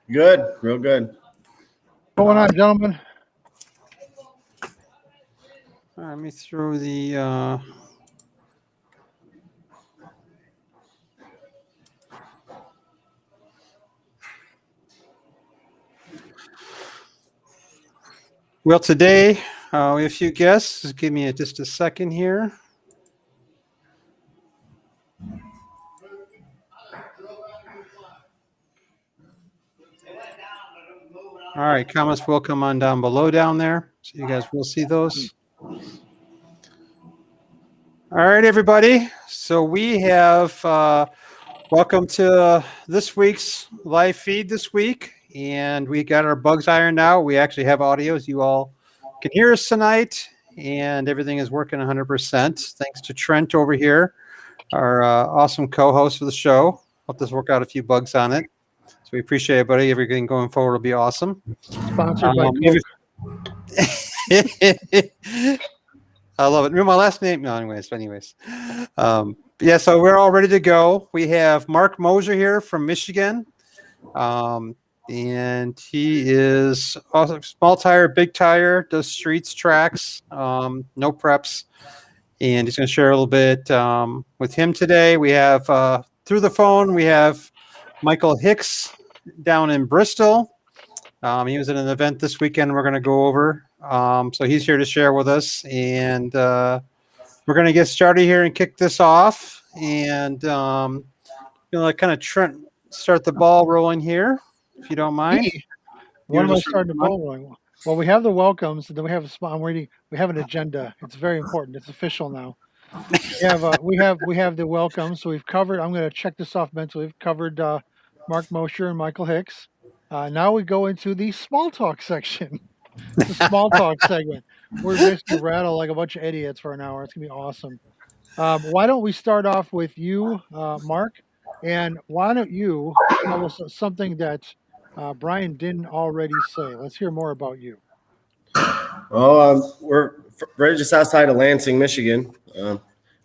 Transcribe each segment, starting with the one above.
Good, real good. What's going on, gentlemen? Let me throw the. Well, today we have a few guests. Just give me just a second here. All right, comments will come on down below down there, so you guys will see those. All right, everybody. So we have welcome to this week's live feed this week, and we got our bugs ironed out. We actually have audio, as you all can hear us tonight, and everything is working 100%. Thanks to Trent over here, our awesome co-host for the show. Helped us work out a few bugs on it. So we appreciate it, buddy. Everything going forward will be awesome. Sponsored by Coke. I love it. Remember my last name? No, anyways. Yeah, so we're all ready to go. We have Mark Moser here from Michigan. And he is also small tire, big tire, does streets, tracks, no preps. And he's going to share a little bit with him today. We have through the phone, we have Michael Hicks down in Bristol. He was at an event this weekend we're going to go over. So he's here to share with us. And we're going to get started here and kick this off. And kind of start the ball rolling here, if you don't mind. When am I starting the ball rolling? Well, we have the welcomes, and then we have we have an agenda. It's very important. It's official now. We have the welcomes. So we've covered. I'm going to check this off mentally. We've covered Mark Mosher and Michael Hicks. Now we go into the small talk section. The small talk segment. We're basically rattle like a bunch of idiots for an hour. It's gonna be awesome. Why don't we start off with you, Mark? And why don't you tell us something that Brian didn't already say? Let's hear more about you. Well, we're right just outside of Lansing, Michigan.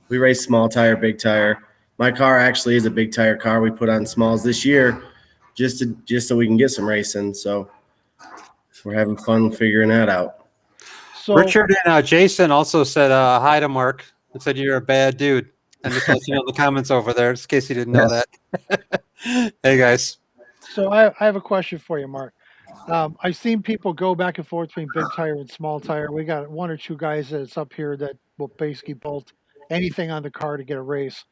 We race small tire, big tire. My car actually is a big tire car. We put on smalls this year just so we can get some racing. So we're having fun figuring that out. So Richard and Jason also said hi to Mark and said you're a bad dude. And just let you know the comments over there, just in case you didn't know that. Hey, guys. So I have a question for you, Mark. I've seen people go back and forth between big tire and small tire. We got one or two guys that's up here that will basically bolt anything on the car to get a race.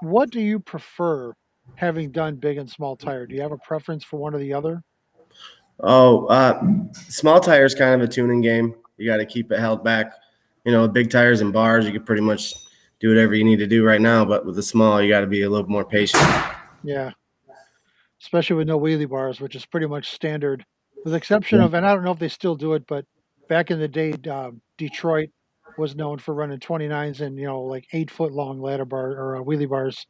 What do you prefer, having done big and small tire? Do you have a preference for one or the other? Small tire is kind of a tuning game. You got to keep it held back. Big tires and bars, you can pretty much do whatever you need to do right now. But with the small, you got to be a little more patient. Yeah. Especially with no wheelie bars, which is pretty much standard, with the exception of, and I don't know if they still do it, but back in the day, Detroit was known for running 29s and, like 8-foot long ladder bar or wheelie bars.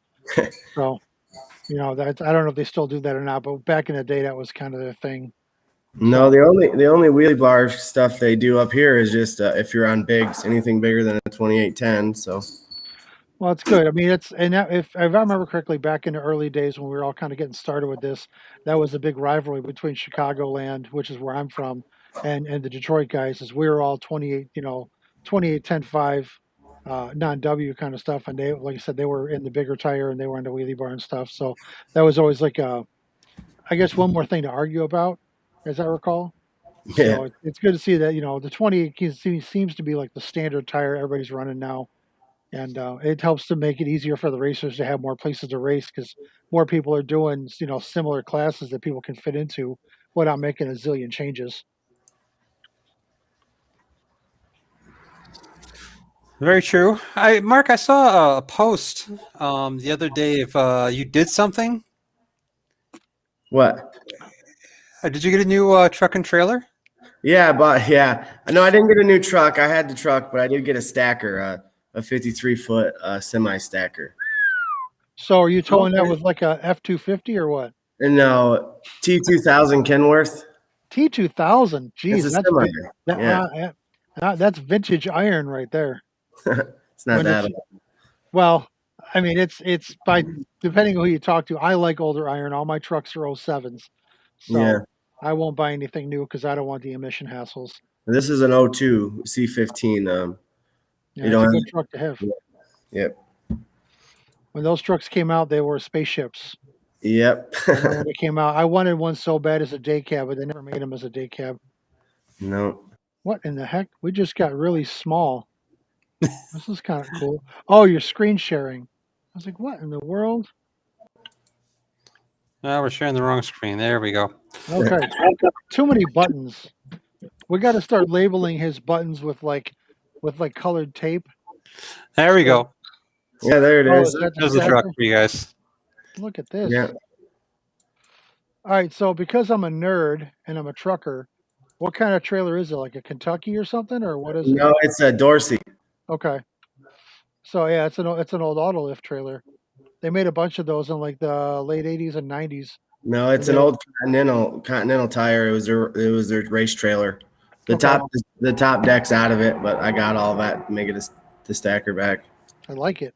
So, that I don't know if they still do that or not, but back in the day, that was kind of the thing. No, the only wheelie bar stuff they do up here is just if you're on bigs, anything bigger than a 2810. So. Well, it's good. I mean, if I remember correctly, back in the early days when we were all kind of getting started with this, that was a big rivalry between Chicagoland, which is where I'm from, and the Detroit guys, as we were all 28, 28, 10, 5, non-W kind of stuff. And they, like I said, they were in the bigger tire and they were in the wheelie bar and stuff. So that was always like I guess one more thing to argue about, as I recall. Yeah. So it's good to see that, the 28 seems to be like the standard tire everybody's running now. And it helps to make it easier for the racers to have more places to race because more people are doing, similar classes that people can fit into without making a zillion changes. Very true. Mark, I saw a post the other day if you did something. What? Did you get a new truck and trailer? Yeah, No, I didn't get a new truck. I had the truck, but I did get a stacker, a 53-foot semi-stacker. So are you towing that with like a F-250 or what? No, T2000 Kenworth. T2000, geez, that's that's vintage iron right there. It's not that. Well, I mean, it's by depending on who you talk to. I like older iron. All my trucks are 07s. So Yeah. I won't buy anything new because I don't want the emission hassles. This is an '02 C15. Yeah, You it's a don't good truck to have. Yep. When those trucks came out, they were spaceships. Yep. I remember when they came out. I wanted one so bad as a day cab, but they never made them as a day cab. No. What in the heck? We just got really small. This is kind of cool. Oh, you're screen sharing. I was like, what in the world? Oh, we're sharing the wrong screen. There we go. Okay. Too many buttons. We got to start labeling his buttons with colored tape. There we go. Yeah, there it Oh, is. is that the There's the truck tractor? for you guys. Look at this. Yeah. All right, so because I'm a nerd and I'm a trucker, what kind of trailer is it? Like a Kentucky or something, or what is it? No, it's a Dorsey. Okay. So yeah, it's an old auto lift trailer. They made a bunch of those in like the late '80s and '90s. No, it's an Yeah. old Continental tire. It was their race trailer. The Okay. top deck's out of it, but I got all that to make it the stacker back. I like it.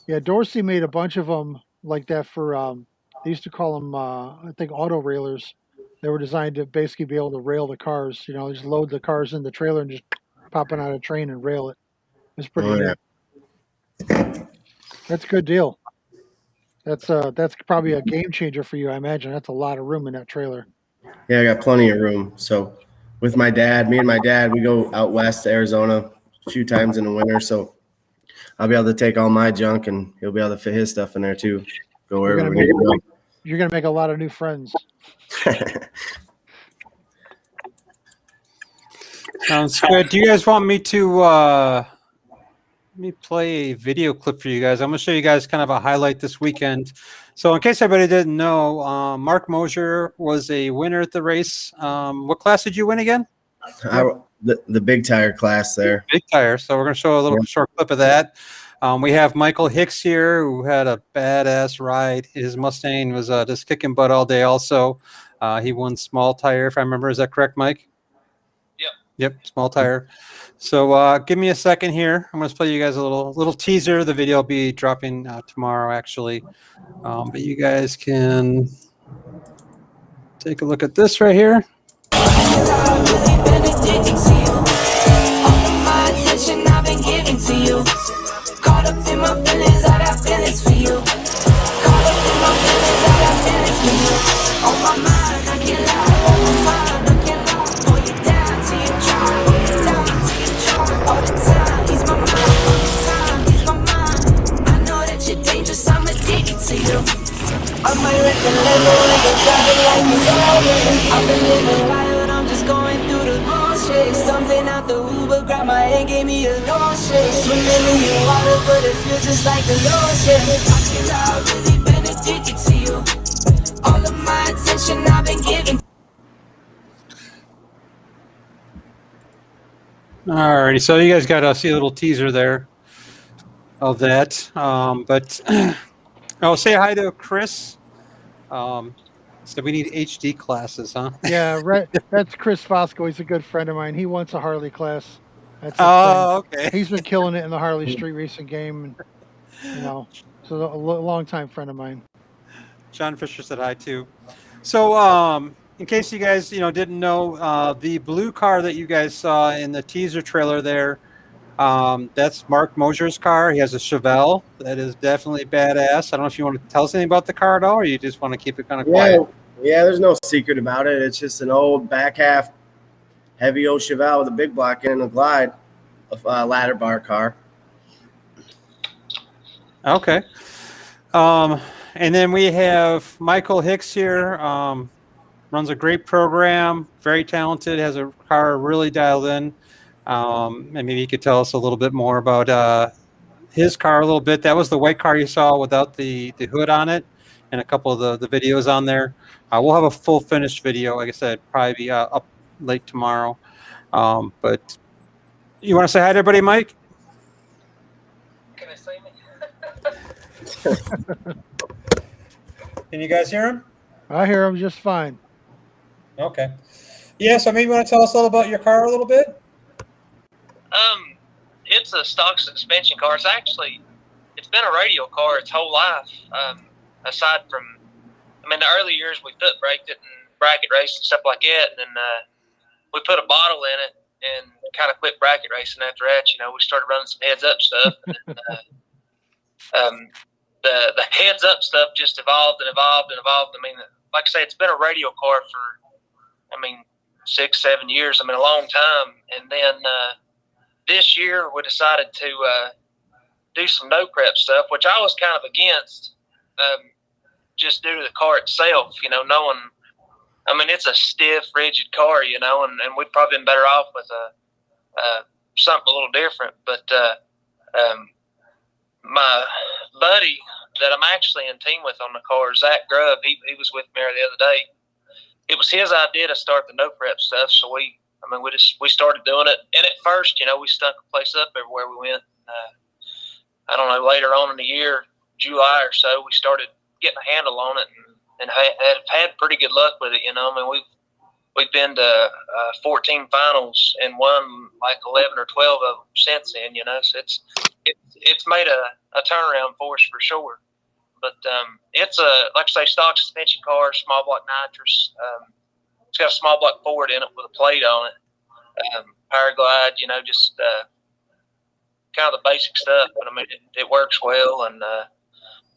Yeah, Dorsey made a bunch of them like that for. They used to call them, I think, auto railers. They were designed to basically be able to rail the cars. You know, just load the cars in the trailer and just pop it on a train and rail it. It's pretty Oh, neat. yeah. That's a good deal. That's probably a game changer for you, I imagine. That's a lot of room in that trailer. Yeah, I got plenty of room. So with me and my dad, we go out west to Arizona a few times in the winter. So I'll be able to take all my junk and he'll be able to fit his stuff in there too. Go wherever we need to You're gonna make a lot of new friends. go. Sounds good. Do you guys want me to let me play a video clip for you guys? I'm going to show you guys kind of a highlight this weekend. So in case everybody didn't know, Mark Moser was a winner at the race. What class did you win again? The big tire class there. Big tire. So we're going to show a little short clip of that. We have Michael Hicks here, who had a badass ride. His Mustang was just kicking butt all day also. He won small tire, if I remember. Is that correct, Mike? Yep, small tire. So give me a second here. I'm going to play you guys a little teaser. The video will be dropping tomorrow, actually. But you guys can take a look at this right here. I might let the level like a traffic light be driving. I've been living wild, I'm just going through the motions. Something out the Uber, grab my hand, gave me a lotion. Swimming in your water, but it feels just like the lotion. I can tell I've really been addicted to you. All of my attention I've been giving. Alrighty, so you guys got to see a little teaser there of that. But I'll say hi to Chris. So we need HD classes, huh? Yeah, right. That's Chris Fosco. He's a good friend of mine. He wants a Harley class. That's his Okay. thing. He's been killing it in the Harley street racing game, and so a long time friend of mine. John Fisher said hi too. So in case you guys didn't know, the blue car that you guys saw in the teaser trailer there, that's Mark Moser's car. He has a Chevelle that is definitely badass. I don't know if you want to tell us anything about the car at all, or you just want to keep it kind of quiet. Yeah, there's no secret about it. It's just an old back half heavy old Chevelle with a big block and a glide, a ladder bar car. Okay. And then we have Michael Hicks here. Runs a great program, very talented, has a car really dialed in. And maybe you could tell us a little bit more about his car a little bit. That was the white car you saw without the hood on it, and a couple of the videos on there. We'll have a full finished video, like I said, probably be up late tomorrow. But you want to say hi to everybody, Mike? Can I say me? Can you guys hear him? I hear him just fine. Okay. Yeah, so maybe you want to tell us a little about your car a little bit? It's a stock suspension car. It's been a radio car its whole life. Aside from I mean, the early years we foot braked it and bracket raced and stuff like that, and then we put a bottle in it and kind of quit bracket racing after that. You know, we started running some heads up stuff. And then, the heads up stuff just evolved and evolved and evolved. I mean, like I say, it's been a radio car for, 6-7 years. I mean, a long time. And then this year we decided to do some no prep stuff, which I was kind of against, just due to the car itself. You know, knowing, I mean, it's a stiff, rigid car. You know, and we'd probably been better off with something a little different. But my buddy that I'm actually in team with on the car, Zach Grubb, he was with me the other day. It was his idea to start the no prep stuff, so we started doing it. And at first, you know, we stunk the place up everywhere we went. I don't know, later on in the year, July or so, we started getting a handle on it and have had pretty good luck with it. You know, I mean, we've been to 14 finals and won like 11 or 12 of them since then. You know, so it's made a turnaround for us for sure. But it's like I say, stock suspension car, small block nitrous. It's got a small block Ford in it with a plate on it. Power glide, you know, just kind of the basic stuff. But I mean, it works well. And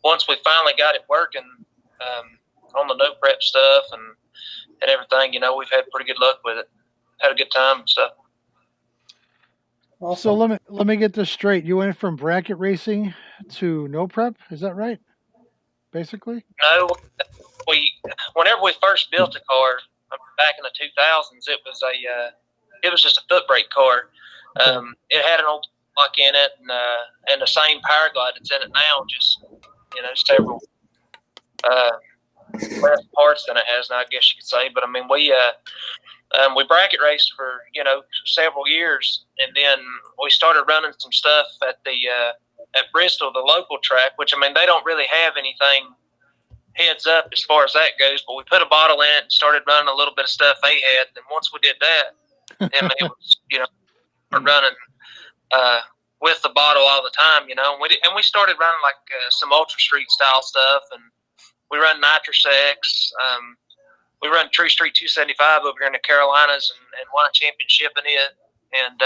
once we finally got it working on the no prep stuff and everything, you know, we've had pretty good luck with it. Had a good time and stuff. Awesome. So let me get this straight. You went from bracket racing to no prep. Is that right? Basically. No, whenever we first built the car back in the 2000s, it was just a foot brake car. It had an old block in it and the same power glide that's in it now, just, you know, several less parts than it has now, I guess you could say. But I mean, we bracket raced for, you know, several years, and then we started running some stuff at Bristol, the local track, which, I mean, they don't really have anything heads up as far as that goes, but we put a bottle in it and started running a little bit of stuff they had. And once we did that, I mean, it was, you know, we're running with the bottle all the time, you know, and we started running like some ultra street style stuff, and we run Nitrous X. We run True Street 275 over here in the Carolinas and won a championship in it. And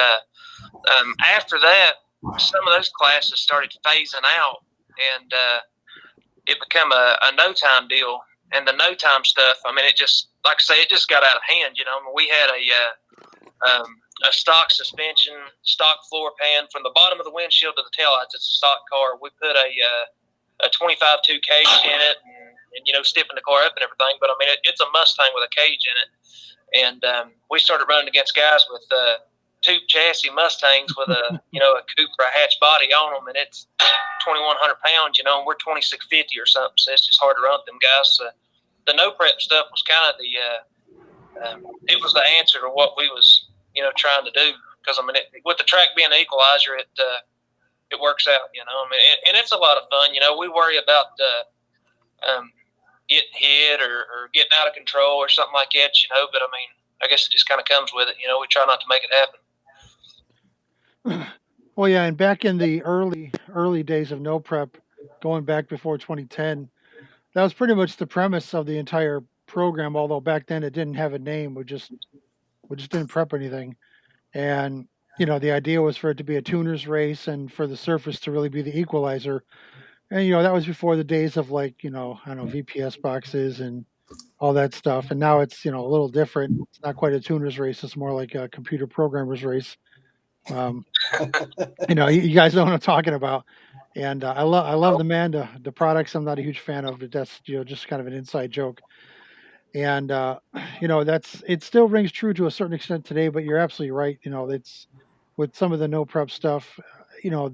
after that, some of those classes started phasing out, and it became a no-time deal. And the no-time stuff, I mean, it just, like I say, it just got out of hand, you know. I mean, we had a stock suspension, stock floor pan from the bottom of the windshield to the taillights. It's a stock car. We put a 25-2 cage in it and, you know, stiffen the car up and everything. But, I mean, it's a Mustang with a cage in it. And we started running against guys with tube chassis Mustangs with a, you know, a coupe or a hatch body on them, and it's 2,100 pounds, you know, and we're 2,650 or something, so it's just hard to run with them guys. So the no prep stuff was kind of it was the answer to what we was, you know, trying to do, because I mean, with the track being an equalizer, it works out, you know. I mean, and it's a lot of fun, you know. We worry about getting hit or getting out of control or something like that, you know, but I mean, I guess it just kind of comes with it, you know. We try not to make it happen. Well, yeah, and back in the early days of no prep, going back before 2010, that was pretty much the premise of the entire program. Although back then it didn't have a name, we just didn't prep anything, and you know, the idea was for it to be a tuner's race and for the surface to really be the equalizer. And you know, that was before the days of, like, you know, I don't know, VPS boxes and all that stuff. And now it's, you know, a little different. It's not quite a tuner's race. It's more like a computer programmer's race. You know, you guys know what I'm talking about. And I love the Manda, the products. I'm not a huge fan of, but that's, you know, just kind of an inside joke. And you know, it still rings true to a certain extent today. But you're absolutely right. You know, it's with some of the no prep stuff. You know,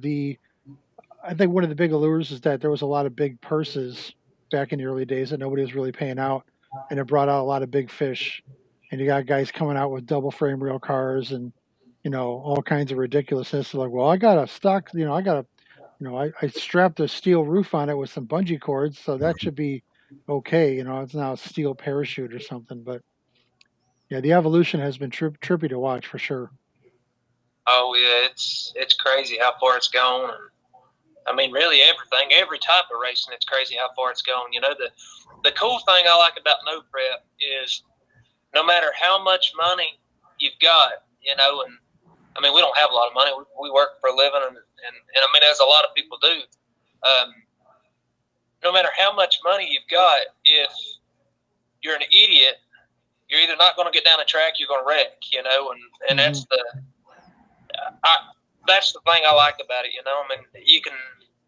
I think one of the big allures is that there was a lot of big purses back in the early days that nobody was really paying out, and it brought out a lot of big fish. And you got guys coming out with double frame rail cars and, you know, all kinds of ridiculousness. They're like, well, I got a stock, you know, I strapped a steel roof on it with some bungee cords, so that should be okay. You know, it's now a steel parachute or something. But yeah, the evolution has been trippy to watch for sure. Oh yeah, it's crazy how far it's gone. I mean, really everything, every type of racing. It's crazy how far it's gone. You know, the cool thing I like about no prep is no matter how much money you've got, you know, and I mean, we don't have a lot of money. We work for a living, and I mean, as a lot of people do. No matter how much money you've got, if you're an idiot, you're either not going to get down the track, you're going to wreck, you know, and that's that's the thing I like about it, you know. I mean, you can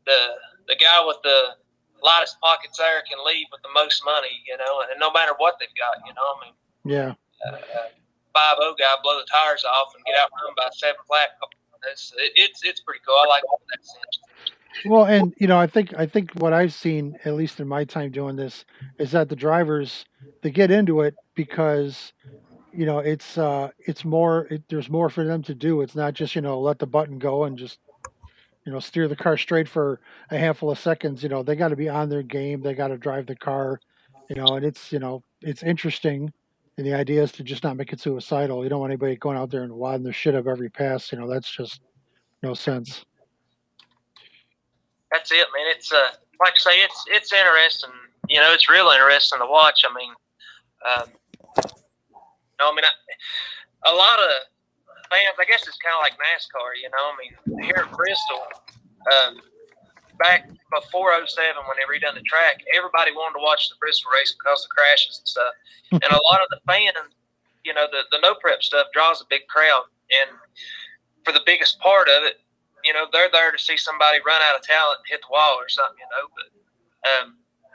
the guy with the lightest pockets there can leave with the most money, you know, and no matter what they've got, you know. I mean, Yeah. 5-0 guy blow the tires off and get out run by 7 flat. It's pretty cool. I like all that sense. Well, and you know, I think what I've seen, at least in my time doing this, is that the drivers, they get into it because you know it's more there's more for them to do. It's not just, you know, let the button go and just, you know, steer the car straight for a handful of seconds. You know, they got to be on their game. They got to drive the car, you know, and it's, you know, it's interesting. And the idea is to just not make it suicidal. You don't want anybody going out there and wadding their shit up every pass. You know, that's just no sense. That's it, man. It's like I say, it's interesting. You know, it's real interesting to watch. I mean, a lot of fans, I guess it's kind of like NASCAR. You know, I mean, here at Bristol, back before 07 when they redone the track, everybody wanted to watch the Bristol race because of the crashes and stuff. And a lot of the fans, you know, the no prep stuff draws a big crowd. And for the biggest part of it, you know, they're there to see somebody run out of talent and hit the wall or something, you know. But,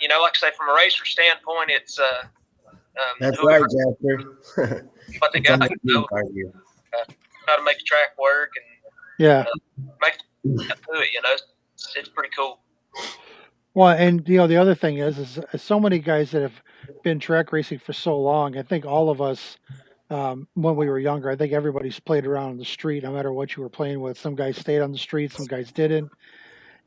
you know, like I say, from a racer standpoint, it's that's right, Jasper. what they got, you know, how to make the track work and make it, you know. It's pretty cool. Well, and you know, the other thing is so many guys that have been track racing for so long. I think all of us, when we were younger, I think everybody's played around on the street, no matter what you were playing with. Some guys stayed on the street, some guys didn't.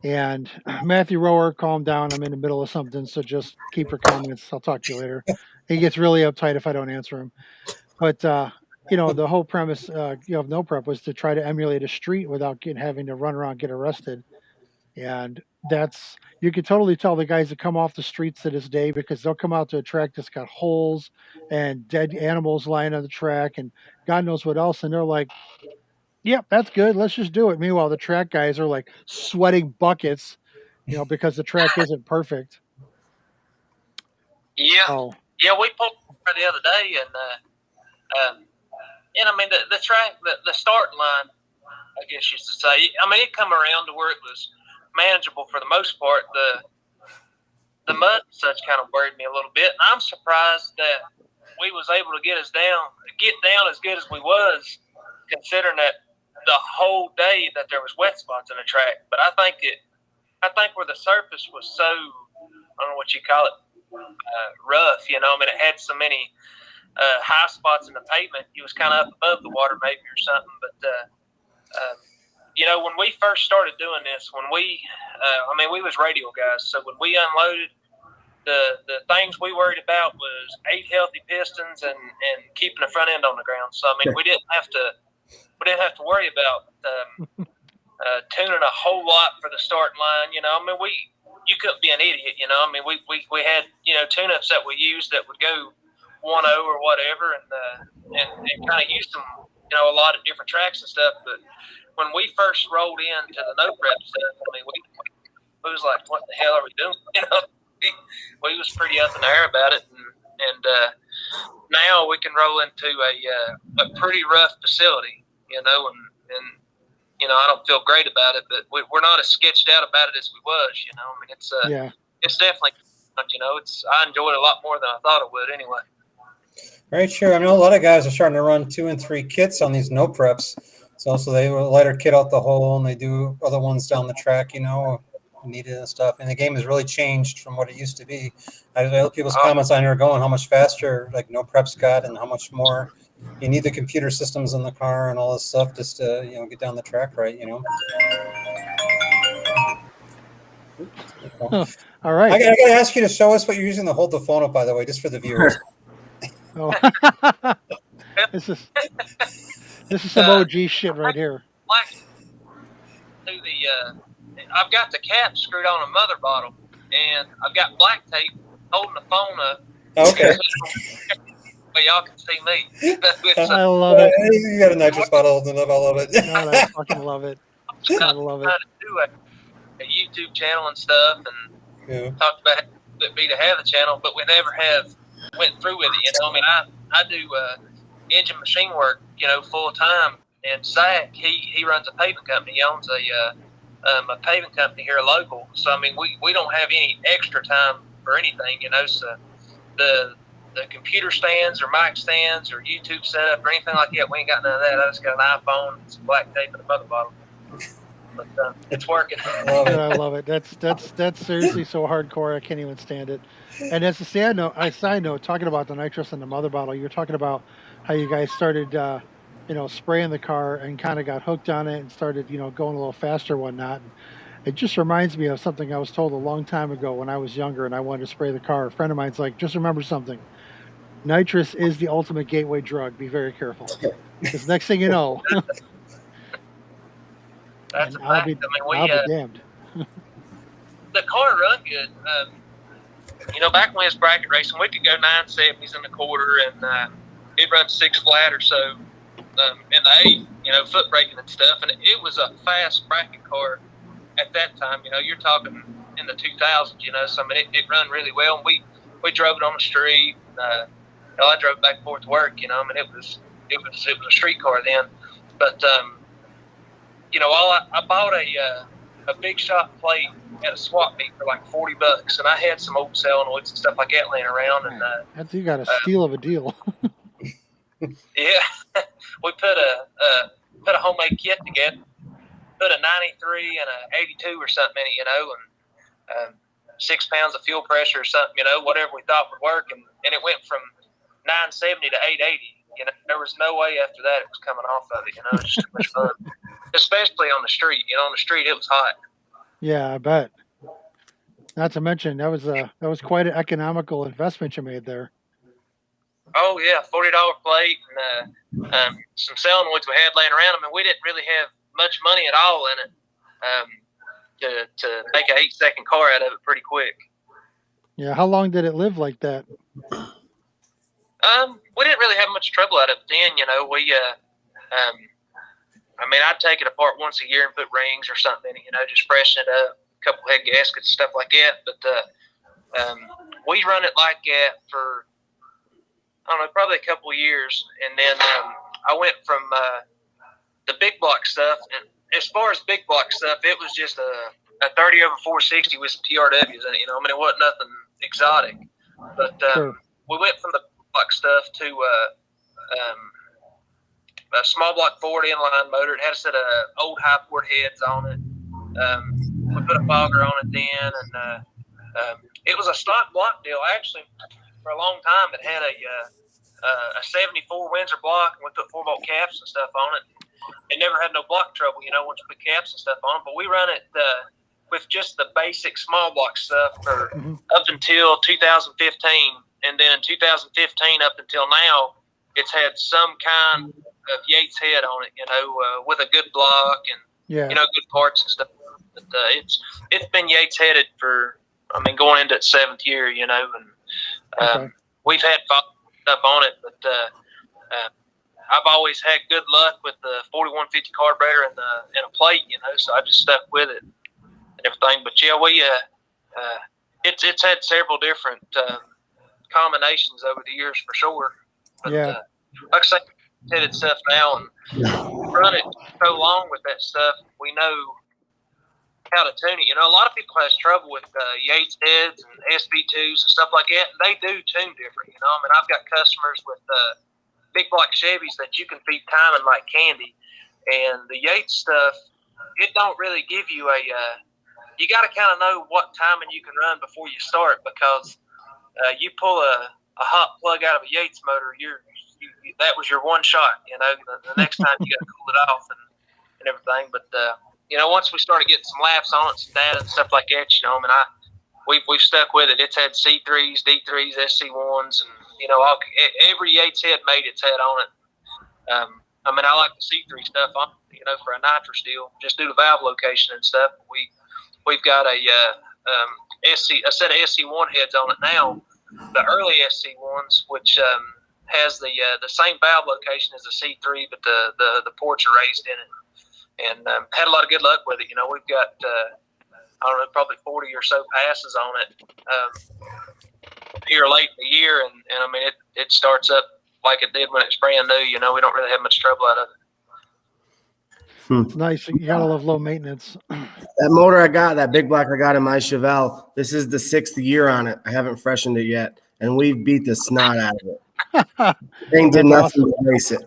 And Matthew Rower, calm down. I'm in the middle of something, so just keep your comments. I'll talk to you later. He gets really uptight if I don't answer him. But you know, the whole premise, you know, of no prep was to try to emulate a street without having to run around, get arrested. And that's, you can totally tell the guys that come off the streets to this day, because they'll come out to a track that's got holes and dead animals lying on the track and God knows what else. And they're like, yep, that's good. Let's just do it. Meanwhile, the track guys are like sweating buckets, you know, because the track isn't perfect. Yeah. Yeah, we pulled the other day and I mean, the track, the starting line, I guess you should say, I mean, it come around to where it was manageable for the most part. The mud and such kind of worried me a little bit. And I'm surprised that we was able to get down as good as we was, considering that the whole day that there was wet spots in the track. But I think where the surface was so, I don't know what you call it, rough, you know. I mean, it had so many high spots in the pavement. It was kind of up above the water maybe or something. But you know, when we first started doing this, when we was radial guys, so when we unloaded, the things we worried about was 8 healthy pistons and keeping the front end on the ground. So I mean, we didn't have to worry about tuning a whole lot for the starting line. You know, I mean, you couldn't be an idiot. You know, I mean, we had, you know, tune-ups that we used that would go 1.0 or whatever, and kind of use them, you know, a lot of different tracks and stuff. But when we first rolled into the no prep stuff, I mean, we was like, what the hell are we doing? You know, we was pretty up in the air about it, and now we can roll into a pretty rough facility, you know, and you know, I don't feel great about it, but we're not as sketched out about it as we was, you know. I mean, it's definitely, you know, I enjoyed it a lot more than I thought it would anyway. Very true. I know a lot of guys are starting to run 2 and 3 kits on these no preps. So they will lighter kit out the hole, and they do other ones down the track, you know, needed and stuff. And the game has really changed from what it used to be. I look people's comments on here going how much faster like no preps got, and how much more you need the computer systems in the car and all this stuff just to, you know, get down the track right, you know. All right. I got to ask you to show us what you're using to hold the phone up, by the way, just for the viewers. Oh. This is some OG shit right here. I I've got the cap screwed on a mother bottle, and I've got black tape holding the phone up. Okay. But y'all can see me. I love it. You got a nitrous bottle holding up. I love it. God, I fucking love it. I love it. Trying to do a YouTube channel and stuff, and Yeah. talked about how it'd be to have a channel, but we never have went through with it. I mean, I do engine machine work, full time. And Zach, he runs a paving company. He owns a paving company here local. So I mean, we don't have any extra time for anything, So the computer stands or mic stands or YouTube setup or anything like that, we ain't got none of that. I just got an iPhone, some black tape, and a mother bottle. But it's working. I love it. That's seriously so hardcore. I can't even stand it. And as a side note, talking about the nitrous and the mother bottle, you're talking about how you guys started, spraying the car and kind of got hooked on it and started, going a little faster, whatnot. And it just reminds me of something I was told a long time ago when I was younger and I wanted to spray the car. A friend of mine's like, just remember something. Nitrous is the ultimate gateway drug. Be very careful. Because next thing you know, That's a I'll fact. be I mean, damned. the car run good. Back when it was bracket racing, we could go 970s in the quarter, and it run 6 flat or so in the 8, foot braking and stuff. And it was a fast bracket car at that time. You're talking in the 2000s. So I mean, it run really well. And we drove it on the street. I drove back and forth to work. I mean, it was a street car then. But I bought a big shot plate at a swap meet for like $40, and I had some old solenoids and stuff like that laying around. And You got a steal of a deal. yeah, we put a homemade kit together, put a 93 and a 82 or something in it, and 6 pounds of fuel pressure or something, whatever we thought would work, and it went from 970 to 880. There was no way after that it was coming off of it. It was just too much fun, especially on the street. On the street it was hot. Yeah, I bet. Not to mention that was quite an economical investment you made there. Oh yeah, $40 plate and some solenoids we had laying around. I mean, we didn't really have much money at all in it to make an 8-second car out of it pretty quick. Yeah, how long did it live like that? We didn't really have much trouble out of it then. I'd take it apart once a year and put rings or something in it, just freshen it up, a couple head gaskets, stuff like that. But we run it like that for, I don't know, probably a couple of years. And then I went from the big block stuff. And as far as big block stuff, it was just a 30 over 460 with some TRWs in it. I mean, it wasn't nothing exotic. But Sure. We went from the block stuff to a small block Ford inline motor. It had a set of old high port heads on it. We put a fogger on it then, and it was a stock block deal. Actually, for a long time, it had a 74 Windsor block, and we put 4-bolt caps and stuff on it. It never had no block trouble, once you put caps and stuff on it. But we run it with just the basic small block stuff for up until 2015, and then in 2015 up until now, it's had some kind of Yates head on it, with a good block and good parts and stuff. But it's been Yates headed for, going into its 7th year, and we've had stuff on it, but I've always had good luck with the 4150 carburetor and a plate, so I just stuck with it and everything. But yeah, it's had several different combinations over the years for sure. But, like I say, headed stuff now, and run it so long with that stuff, we know how to tune it. A lot of people has trouble with Yates heads and SB2s and stuff like that, and they do tune different. I've got customers with big block Chevys that you can feed timing like candy, and the Yates stuff, it don't really give you you got to kind of know what timing you can run before you start, because you pull a hot plug out of a Yates motor, that was your one shot. The next time you got to cool it off and everything. But once we started getting some laps on it, some data and stuff like that, we've stuck with it. It's had C3s, D3s, SC1s, and every Yates head made its head on it. I like the C3 stuff on, for a nitrous deal, just due to valve location and stuff. we've got a set of SC1 heads on it now. The early SC1s, which has the same valve location as the C3, but the ports are raised in it, and had a lot of good luck with it. We've got I don't know, probably 40 or so passes on it here late in the year, and I mean it starts up like it did when it's brand new. We don't really have much trouble out of it. It's nice. You gotta love low maintenance. That motor I got, that big block I got in my Chevelle, this is the 6th year on it. I haven't freshened it yet, and we beat the snot out of it. Thing did nothing to race it.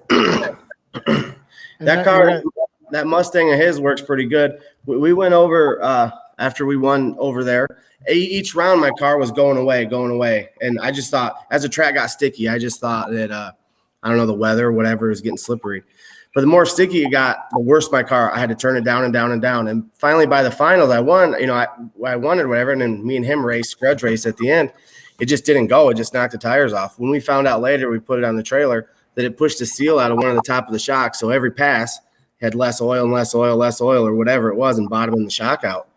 That Mustang of his works pretty good. We went over after we won over there. Each round, my car was going away, and I just thought, as the track got sticky, I just thought that I don't know, the weather, whatever, was getting slippery. But the more sticky it got, the worse my car. I had to turn it down and down and down. And finally, by the finals, I won. I won or whatever. And then me and him grudge race at the end. It just didn't go. It just knocked the tires off. When we found out later, we put it on the trailer, that it pushed the seal out of one of the top of the shocks. So every pass had less oil and less oil or whatever it was, and bottoming the shock out.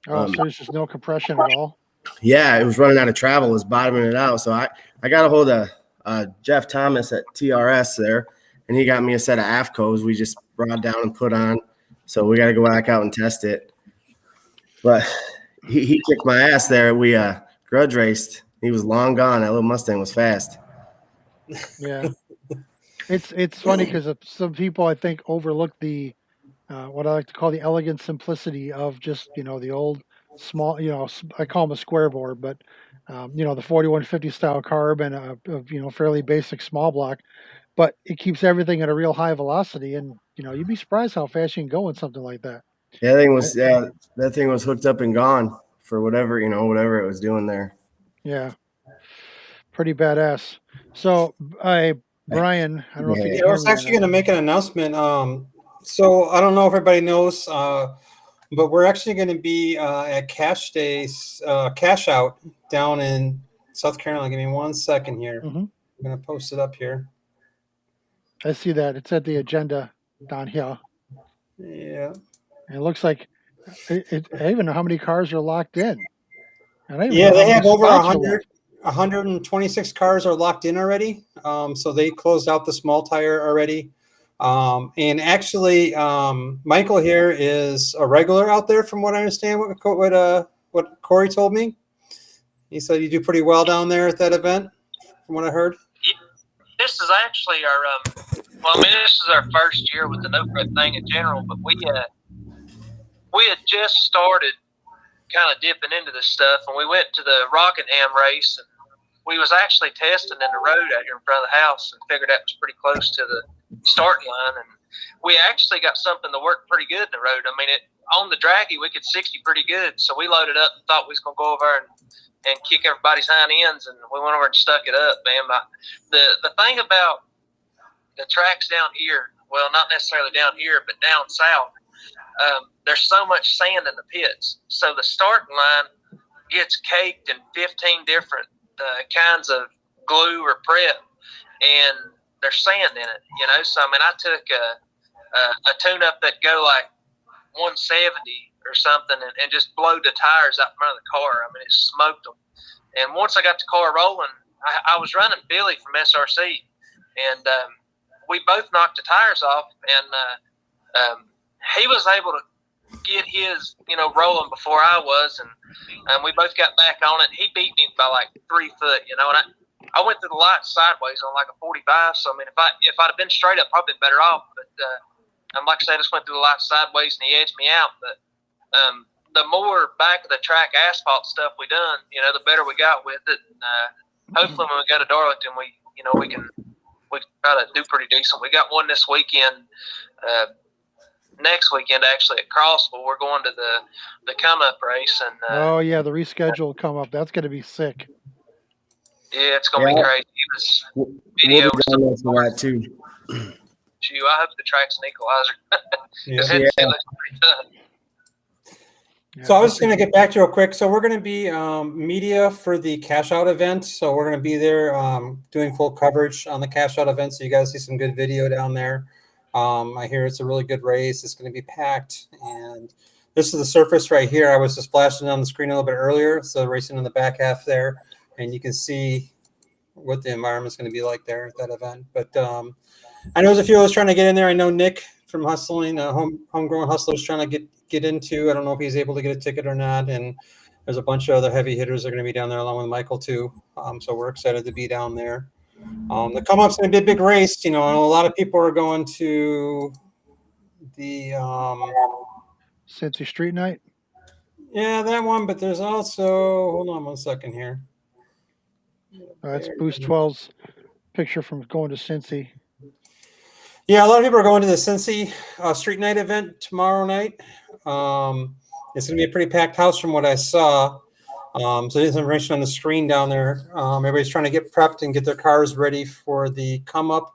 So there's just no compression at all? Yeah, it was running out of travel. It was bottoming it out. So I got a hold of Jeff Thomas at TRS there, and he got me a set of AFCOs we just brought down and put on. So we got to go back out and test it. But he kicked my ass there. We grudge raced. He was long gone. That little Mustang was fast. Yeah. It's funny because some people, I think, overlook the what I like to call the elegant simplicity of just, the old small, I call them a square bore, but, the 4150 style carb and a fairly basic small block. But it keeps everything at a real high velocity, and you'd be surprised how fast you can go in something like that. Yeah, that thing was hooked up and gone for whatever it was doing there. Yeah, pretty badass. So, Brian, I don't know if you can I was actually going to make an announcement. So I don't know if everybody knows, but we're actually going to be at Cash Days, Cash Out down in South Carolina. Give me 1 second here. Mm-hmm. I'm going to post it up here. I see that. It's at the agenda down here. Yeah. And it looks like I even know how many cars are locked in. Yeah, they have over 126 cars are locked in already. So they closed out the small tire already. And actually, Michael here is a regular out there, from what I understand. What Corey told me. He said you do pretty well down there at that event, from what I heard. This is actually this is our first year with the no prep thing in general, but we had just started kind of dipping into this stuff, and we went to the Rockingham race, and we was actually testing in the road out here in front of the house, and figured that was pretty close to the starting line, and we actually got something that worked pretty good in the road. I mean, on the draggy, we could 60 pretty good, so we loaded up and thought we was going to go over and kick everybody's hind ends, and we went over and stuck it up, man. The thing about the tracks down here, well, not necessarily down here, but down south, there's so much sand in the pits. So the starting line gets caked in 15 different kinds of glue or prep, and there's sand in it, So, I mean, I took a tune-up that go like 170 or something and just blowed the tires out in front of the car. I mean, it smoked them. And once I got the car rolling, I was running Billy from SRC, and we both knocked the tires off, and he was able to get his, rolling before I was, and we both got back on it. He beat me by like 3 foot, and I went through the lights sideways on like a 45. So I mean, if I'd have been straight up, probably been better off. But like I said, I just went through the lights sideways, and he edged me out. But the more back of the track asphalt stuff we done, the better we got with it. And hopefully, when we go to Darlington, we can try to do pretty decent. We got one this weekend. Next weekend, actually, at Crossville, we're going to the come up race. And oh yeah, the rescheduled come up. That's going to be sick. Yeah, it's going to be crazy. We'll be down there for that too. I hope the track's an equalizer. It looks pretty tough. So I was going to get back to you real quick. So we're going to be media for the Cash Out event. So we're going to be there doing full coverage on the Cash Out event. So you guys see some good video down there. I hear it's a really good race. It's going to be packed, and This is the surface right here. I was just flashing on the screen a little bit earlier. So racing in the back half there, and you can see what the environment's going to be like there at that event. But I know there's a few of us trying to get in there. I know Nick from Hustling, Homegrown Hustlers, trying to get into. I don't know if he's able to get a ticket or not. And there's a bunch of other heavy hitters that are going to be down there along with Michael too. So we're excited to be down there. The come up's going to be a big race. And a lot of people are going to the Cincy Street Night. Yeah, that one. But there's also, hold on 1 second here. That's Boost 12's picture from going to Cincy. Yeah, a lot of people are going to the Cincy Street Night event tomorrow night. It's going to be a pretty packed house from what I saw. So there's information on the screen down there. Everybody's trying to get prepped and get their cars ready for the come up.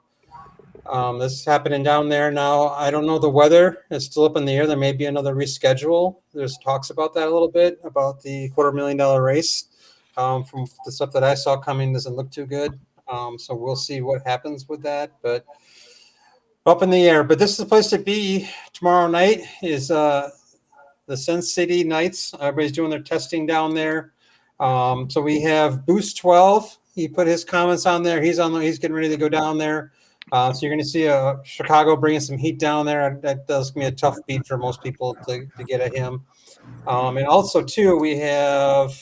This is happening down there now. I don't know the weather. It's still up in the air. There may be another reschedule. There's talks about that a little bit, about the $250,000 race. From the stuff that I saw coming, doesn't look too good. So we'll see what happens with that. But up in the air. But this is the place to be tomorrow night is the Sin City Nights. Everybody's doing their testing down there. So we have Boost 12. He put his comments on there. He's getting ready to go down there. So you're going to see Chicago bringing some heat down there. That does be a tough beat for most people to get at him. And also, too, we have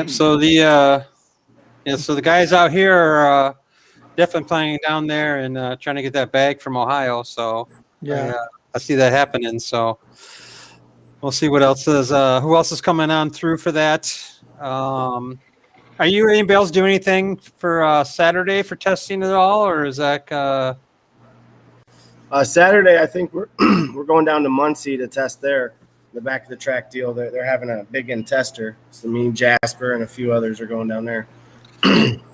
so the guys out here are definitely playing down there and trying to get that bag from Ohio. So Yeah. I see that happening. So we'll see what else is. Who else is coming on through for that? Are you anybody else doing anything for Saturday for testing at all, or is that? Saturday, I think we're we're going down to Muncie to test there. The back of the track deal. They're having a big end tester. So me, Jasper, and a few others are going down there.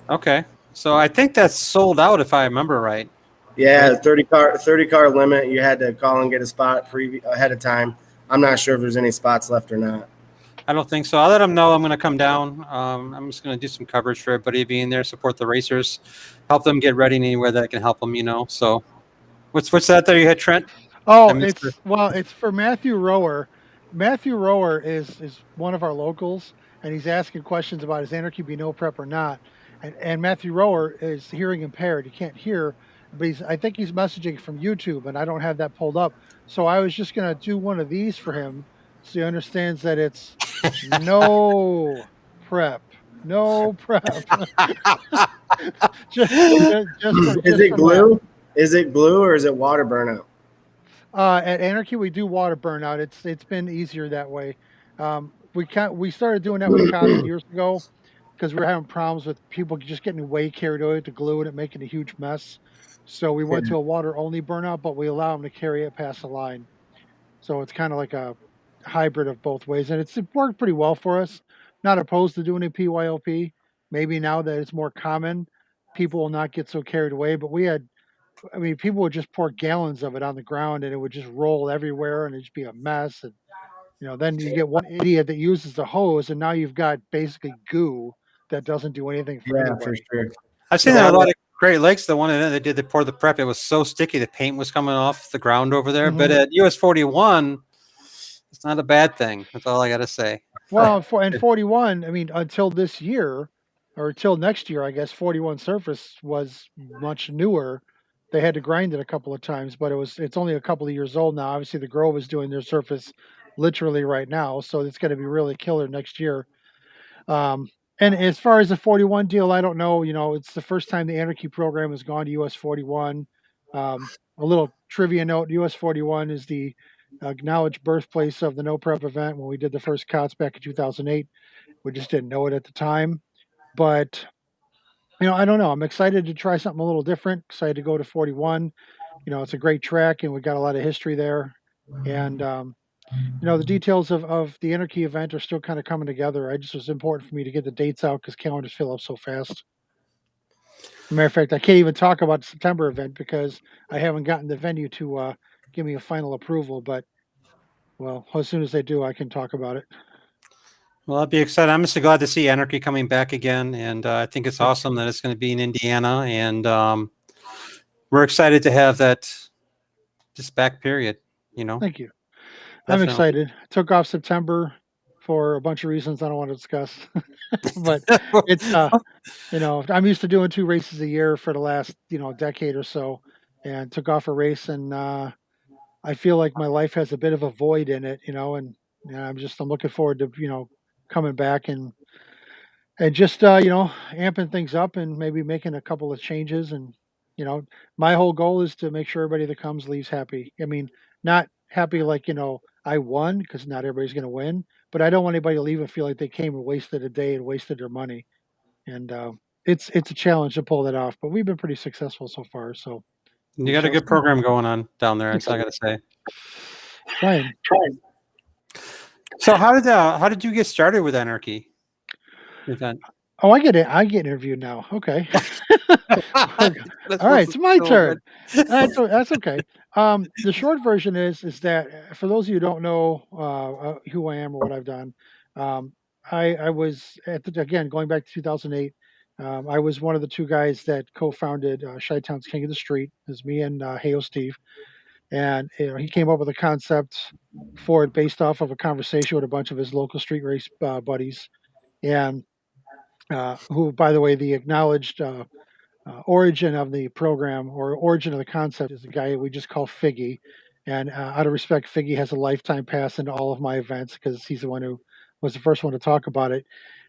Okay, so I think that's sold out if I remember right. Yeah, 30 car limit. You had to call and get a spot ahead of time. I'm not sure if there's any spots left or not. I don't think so. I'll let them know I'm going to come down. I'm just going to do some coverage for everybody being there, support the racers, help them get ready anywhere that I can help them. So what's that there you had, Trent? Oh, it's for Matthew Rower. Matthew Rower is one of our locals, and he's asking questions about his Anarchy be no prep or not. And Matthew Rower is hearing impaired. He can't hear, but I think he's messaging from YouTube, and I don't have that pulled up. So I was just going to do one of these for him so he understands that it's no prep. No prep. just Is it glue? Is it glue or is it water burnout? At Anarchy, we do water burnout. It's been easier that way. We started doing that with cops years ago because we were having problems with people just getting way carried away with the glue and it making a huge mess. So we went to a water only burnout, but we allow them to carry it past the line. So it's kind of like a hybrid of both ways, and it's worked pretty well for us. Not opposed to doing a PYOP. Maybe now that it's more common, people will not get so carried away. But people would just pour gallons of it on the ground and it would just roll everywhere and it'd just be a mess. And, then you get one idiot that uses the hose and now you've got basically goo that doesn't do anything for anybody. For sure. I've seen that a lot of Great Lakes. The one event they did pour the prep, it was so sticky. The paint was coming off the ground over there. Mhm. But at US 41, it's not a bad thing. That's all I got to say. Well, and 41, until this year or until next year, I guess 41 surface was much newer. They had to grind it a couple of times, but it's only a couple of years old now. Obviously, the Grove is doing their surface literally right now, so it's going to be really killer next year. And as far as the 41 deal, I don't know. It's the first time the Anarchy program has gone to US 41. A little trivia note: US 41 is the acknowledged birthplace of the No Prep event. When we did the first COTS back in 2008, we just didn't know it at the time, but. I don't know. I'm excited to try something a little different. Excited to go to 41. It's a great track, and we got a lot of history there. And the details of the Anarchy event are still kind of coming together. I just was important for me to get the dates out because calendars fill up so fast. Matter of fact, I can't even talk about the September event because I haven't gotten the venue to give me a final approval. But well, as soon as they do, I can talk about it. Well, I'd be excited. I'm just glad to see Anarchy coming back again, and I think it's awesome that it's going to be in Indiana, and we're excited to have that just back period. Thank you. Definitely. I'm excited. I took off September for a bunch of reasons I don't want to discuss, but it's I'm used to doing 2 races a year for the last decade or so, and took off a race, and I feel like my life has a bit of a void in it, and I'm looking forward to coming back and just amping things up and maybe making a couple of changes. And my whole goal is to make sure everybody that comes leaves happy. I mean, not happy like I won, because not everybody's going to win, but I don't want anybody to leave and feel like they came and wasted a day and wasted their money. And it's a challenge to pull that off, but we've been pretty successful so far. So You got a good program going on down there. That's all I got to say. trying. So how did you get started with Anarchy? Event? Oh, I get interviewed now. Okay. All right, it's my turn. That's okay. The short version is that for those of you who don't know who I am or what I've done, I was again going back to 2008. I was one of the 2 guys that co-founded Chi-Town's King of the Street. It was me and Heyo Steve, and he came up with a concept for it based off of a conversation with a bunch of his local street race buddies, and who, by the way, the acknowledged origin of the program or origin of the concept is a guy we just call Figgy. And out of respect, Figgy has a lifetime pass into all of my events because he's the one who was the first one to talk about it.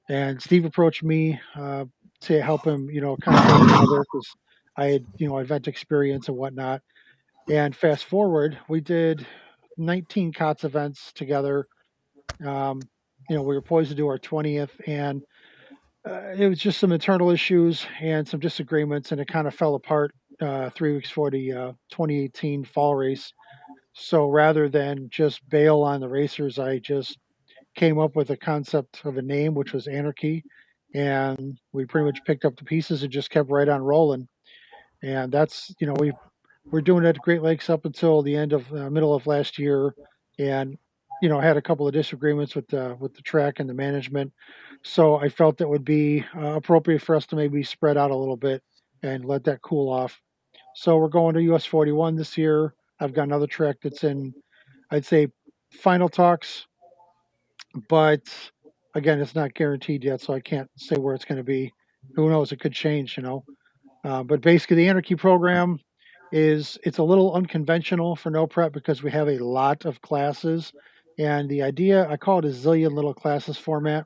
And Steve approached me to help him, kind of put it together because I had, event experience and whatnot. And fast forward, we did 19 COTS events together. We were poised to do our 20th, and it was just some internal issues and some disagreements, and it kind of fell apart 3 weeks before the 2018 fall race. So rather than just bail on the racers, I just came up with a concept of a name, which was Anarchy, and we pretty much picked up the pieces and just kept right on rolling. And that's we're doing it at Great Lakes up until the end of middle of last year, and had a couple of disagreements with the track and the management. So I felt it would be appropriate for us to maybe spread out a little bit and let that cool off. So we're going to US 41 this year. I've got another track that's in, I'd say, final talks, but again, it's not guaranteed yet, so I can't say where it's going to be. Who knows? It could change, But basically, the Anarchy program it's a little unconventional for no prep because we have a lot of classes, and the idea, I call it a zillion little classes format.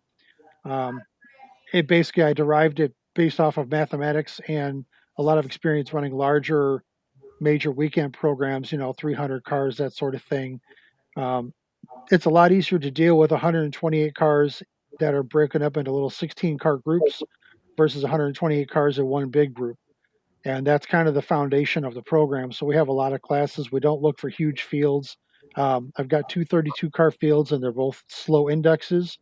It basically, I derived it based off of mathematics and a lot of experience running larger major weekend programs, 300 cars, that sort of thing. It's a lot easier to deal with 128 cars that are broken up into little 16 car groups versus 128 cars in one big group. And that's kind of the foundation of the program. So we have a lot of classes. We don't look for huge fields. I've got 2 32 car fields, and they're both slow indexes,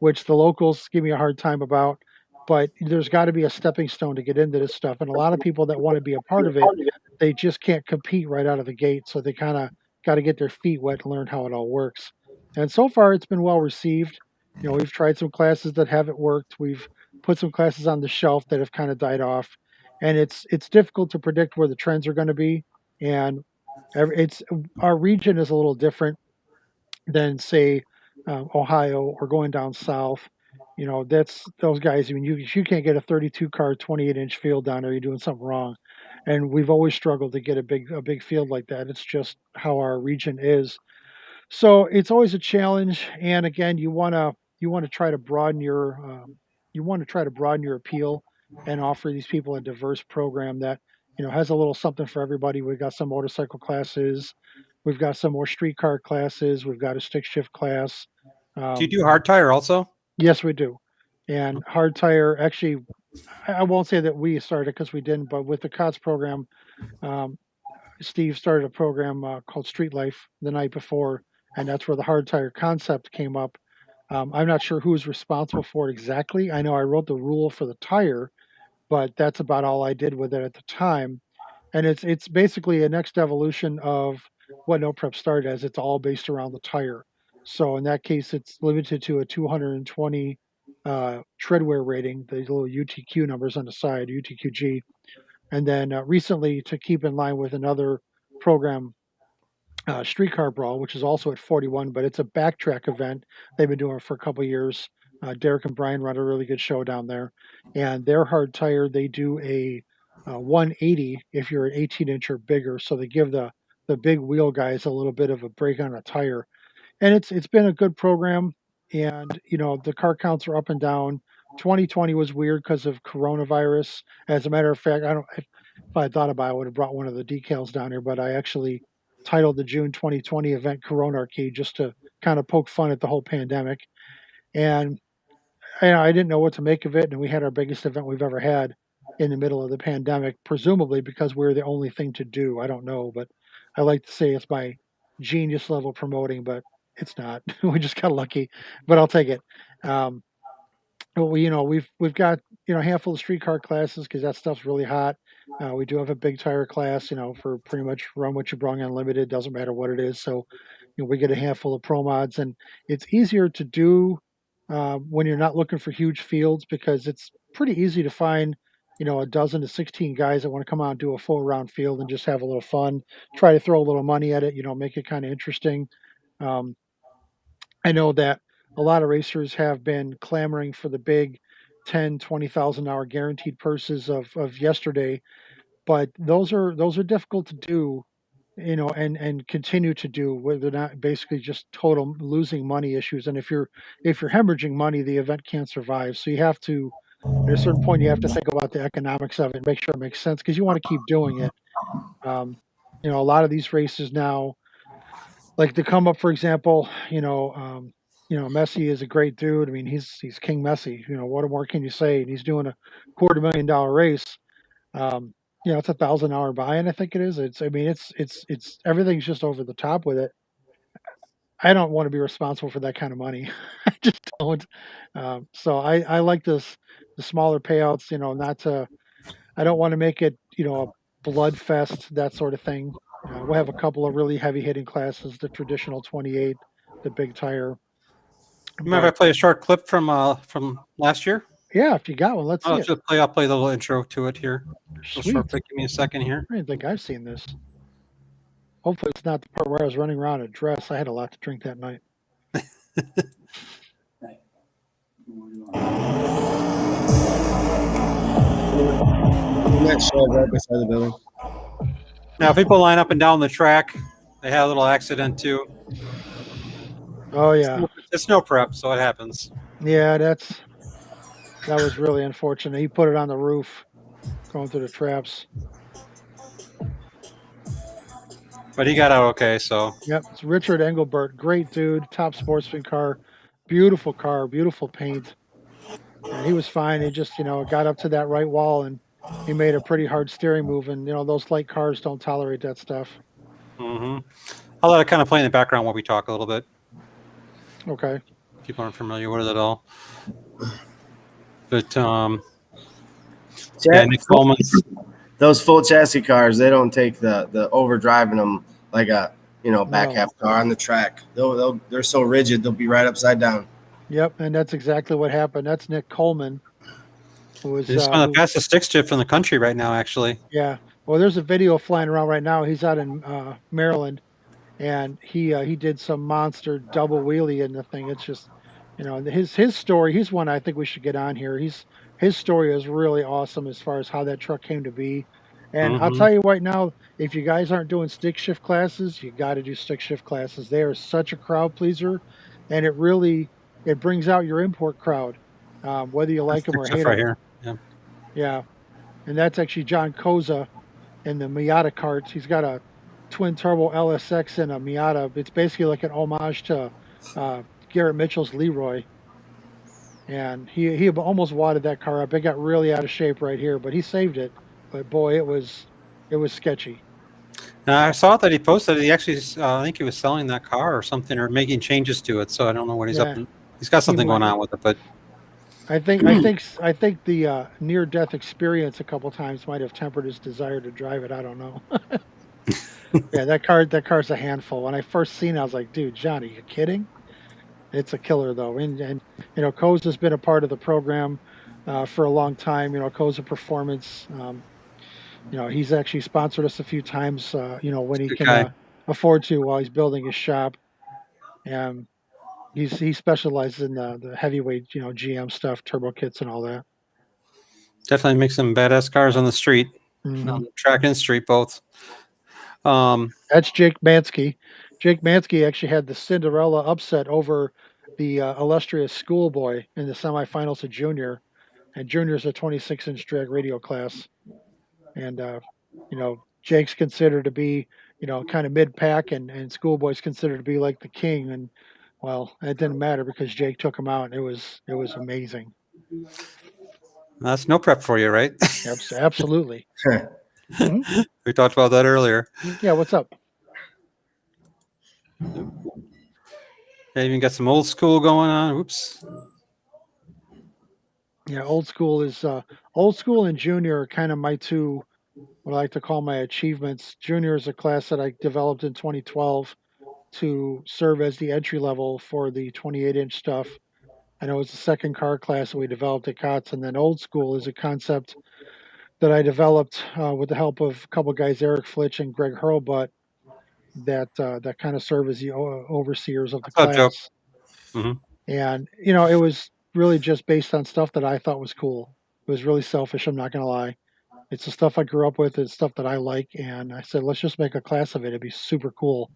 which the locals give me a hard time about. But there's got to be a stepping stone to get into this stuff. And a lot of people that want to be a part of it, they just can't compete right out of the gate. So they kind of got to get their feet wet and learn how it all works. And so far, it's been well received. We've tried some classes that haven't worked. We've put some classes on the shelf that have kind of died off. And it's difficult to predict where the trends are going to be. And our region is a little different than, say, Ohio or going down south. That's those guys. I mean, you can't get a 32 car 28-inch field down there. You're doing something wrong. And we've always struggled to get a big field like that. It's just how our region is. So it's always a challenge. And again, you want to try to broaden your appeal and offer these people a diverse program that has a little something for everybody. We've got some motorcycle classes, we've got some more streetcar classes, we've got a stick shift class. Do you do hard tire also? Yes, we do. And hard tire, actually, I won't say that we started because we didn't, but with the COTS program, Steve started a program called Street Life the night before, and that's where the hard tire concept came up. I'm not sure who's responsible for it exactly. I know I wrote the rule for the tire, but that's about all I did with it at the time. And it's basically a next evolution of what No Prep started as. It's all based around the tire. So in that case, it's limited to a 220 treadwear rating, the little UTQ numbers on the side, UTQG. And then recently, to keep in line with another program, Streetcar Brawl, which is also at 41, but it's a backtrack event. They've been doing it for a couple of years. Derek and Brian run a really good show down there, and their hard tire they do a 180 if you're an 18 inch or bigger. So they give the big wheel guys a little bit of a break on a tire, and it's been a good program. And the car counts are up and down. 2020 was weird because of coronavirus. As a matter of fact, I don't. If I thought about it, I would have brought one of the decals down here, but I actually titled the June 2020 event Corona Arcade just to kind of poke fun at the whole pandemic. And I didn't know what to make of it. And we had our biggest event we've ever had in the middle of the pandemic, presumably because we're the only thing to do. I don't know, but I like to say it's my genius level promoting, but it's not. We just got lucky, but I'll take it. Um, well, we've got a handful of streetcar classes because that stuff's really hot. We do have a big tire class, for pretty much run what you brung unlimited. Doesn't matter what it is. So, we get a handful of pro mods, and it's easier to do when you're not looking for huge fields because it's pretty easy to find, a dozen to 16 guys that want to come out and do a full round field and just have a little fun. Try to throw a little money at it, make it kind of interesting. Um, I know that a lot of racers have been clamoring for the big 10, 20,000 hour guaranteed purses of yesterday, but those are difficult to do, and continue to do where they're not basically just total losing money issues. And if you're hemorrhaging money, the event can't survive. So you have to at a certain point you have to think about the economics of it, make sure it makes sense because you want to keep doing it. Um, a lot of these races now like to come up, for example, Messi is a great dude. I mean, he's King Messi. What more can you say? And he's doing a $250,000 race. It's 1,000 hour buy-in. I think it is. It's everything's just over the top with it. I don't want to be responsible for that kind of money. I just don't. So I like the smaller payouts. Not to. I don't want to make it a blood fest, that sort of thing. We'll have a couple of really heavy hitting classes, the traditional 28, the big tire. Remember, I play a short clip from last year. Yeah, if you got one, let's see it. I'll play the little intro to it here. Sweet. Short clip. Give me a second here. I didn't think I've seen this. Hopefully, it's not the part where I was running around in a dress. I had a lot to drink that night. That show right beside the building. Now, people line up and down the track. They had a little accident too. Oh yeah, it's no prep, so it happens. Yeah, that was really unfortunate. He put it on the roof, going through the traps. But he got out okay. So yep, it's Richard Engelbert, great dude, top sportsman car, beautiful paint. And he was fine. He just got up to that right wall and he made a pretty hard steering move. And those light cars don't tolerate that stuff. Mm-hmm. I'll let it kind of play in the background while we talk a little bit. Okay. People aren't familiar with it at all. But Nick Coleman's. Those full chassis cars, they don't take the overdriving them like a back half car on the track. They're so rigid they'll be right upside down. Yep, and that's exactly what happened. That's Nick Coleman, who was he's one of the fastest stick shift in the country right now, actually. Yeah. Well, there's a video flying around right now. He's out in Maryland, and he did some monster double wheelie in the thing. It's just, his story. He's one I think we should get on here. His story is really awesome as far as how that truck came to be. And I'll tell you right now, if you guys aren't doing stick shift classes, you got to do stick shift classes. They are such a crowd pleaser, and it brings out your import crowd, whether you like them or hate them. Right here. Yeah, and that's actually John Koza in the Miata carts. He's got a twin turbo LSX and a Miata. It's basically like an homage to Garrett Mitchell's Leroy. And he almost wadded that car up. It got really out of shape right here, but he saved it. But boy, it was sketchy. I saw that he posted. He actually, I think he was selling that car or something, or making changes to it. So I don't know what he's up Yeah, to. He's got he something going might. on with it, but I think the near death experience a couple times might have tempered his desire to drive it. I don't know. Yeah, that car's a handful. When I first seen it, I was like, dude, Johnny, you kidding? It's a killer though. And Coase has been a part of the program for a long time. Coase Performance. He's actually sponsored us a few times. When he good can guy. afford to while he's building his shop. And he specializes in the heavyweight, GM stuff, turbo kits, and all that. Definitely makes some badass cars on the street, Mhm. on the track and street both. Um, That's Jake Manske. Jake Manske actually had the Cinderella upset over the illustrious Schoolboy in the semifinals of Junior, and Junior's a 26-inch drag radio class. And Jake's considered to be kind of mid-pack, and Schoolboy's considered to be like the king. And well, it didn't matter because Jake took him out, and it was amazing. that's no prep for you, right? Absolutely. Mhm. We talked about that earlier. Yeah, what's up? They even got some old school going on. Oops. Yeah, old school and junior are kind of my two, what I like to call my achievements. Junior is a class that I developed in 2012 to serve as the entry level for the 28-inch stuff. I know it's the second car class that we developed at COTS, and then old school is a concept that I developed with the help of a couple of guys, Eric Flitch and Greg Hurlbutt, that kind of serve as the overseers of the What's up, Joe? class. Mhm. And it was really just based on stuff that I thought was cool. It was really selfish. I'm not going to lie. It's the stuff I grew up with. It's stuff that I like. And I said, let's just make a class of it. It'd be super cool.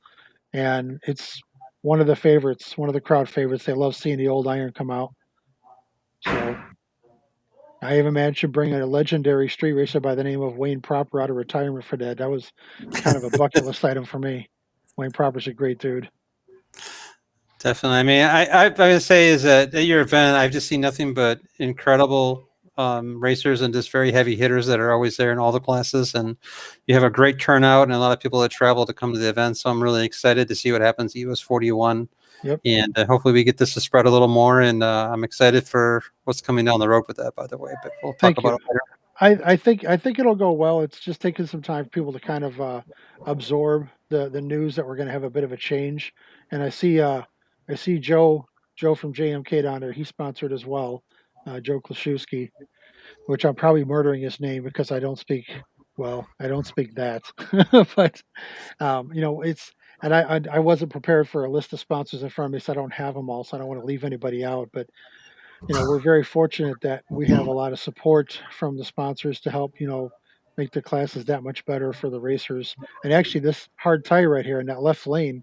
And it's one of the favorites, one of the crowd favorites. They love seeing the old iron come out. So I even managed to bring a legendary street racer by the name of Wayne Proper out of retirement for that. That was kind of a bucket list item for me. Wayne Proper's a great dude. Definitely. I mean, I would say is that at your event, I've just seen nothing but incredible racers and just very heavy hitters that are always there in all the classes. And you have a great turnout and a lot of people that travel to come to the event. So I'm really excited to see what happens at US 41. Yep. And hopefully we get this to spread a little more. And I'm excited for what's coming down the road with that, by the way. But we'll talk Thank about you. it later. I think it'll go well. It's just taking some time for people to kind of absorb the news that we're going to have a bit of a change. And I see Joe from JMK down there. He's sponsored as well, Joe Klashewski, which I'm probably murdering his name because I don't speak that. But it's, and I wasn't prepared for a list of sponsors in front of me, so I don't have them all. So I don't want to leave anybody out, but we're very fortunate that we have a lot of support from the sponsors to help, make the classes that much better for the racers. And actually, this hard tire right here in that left lane,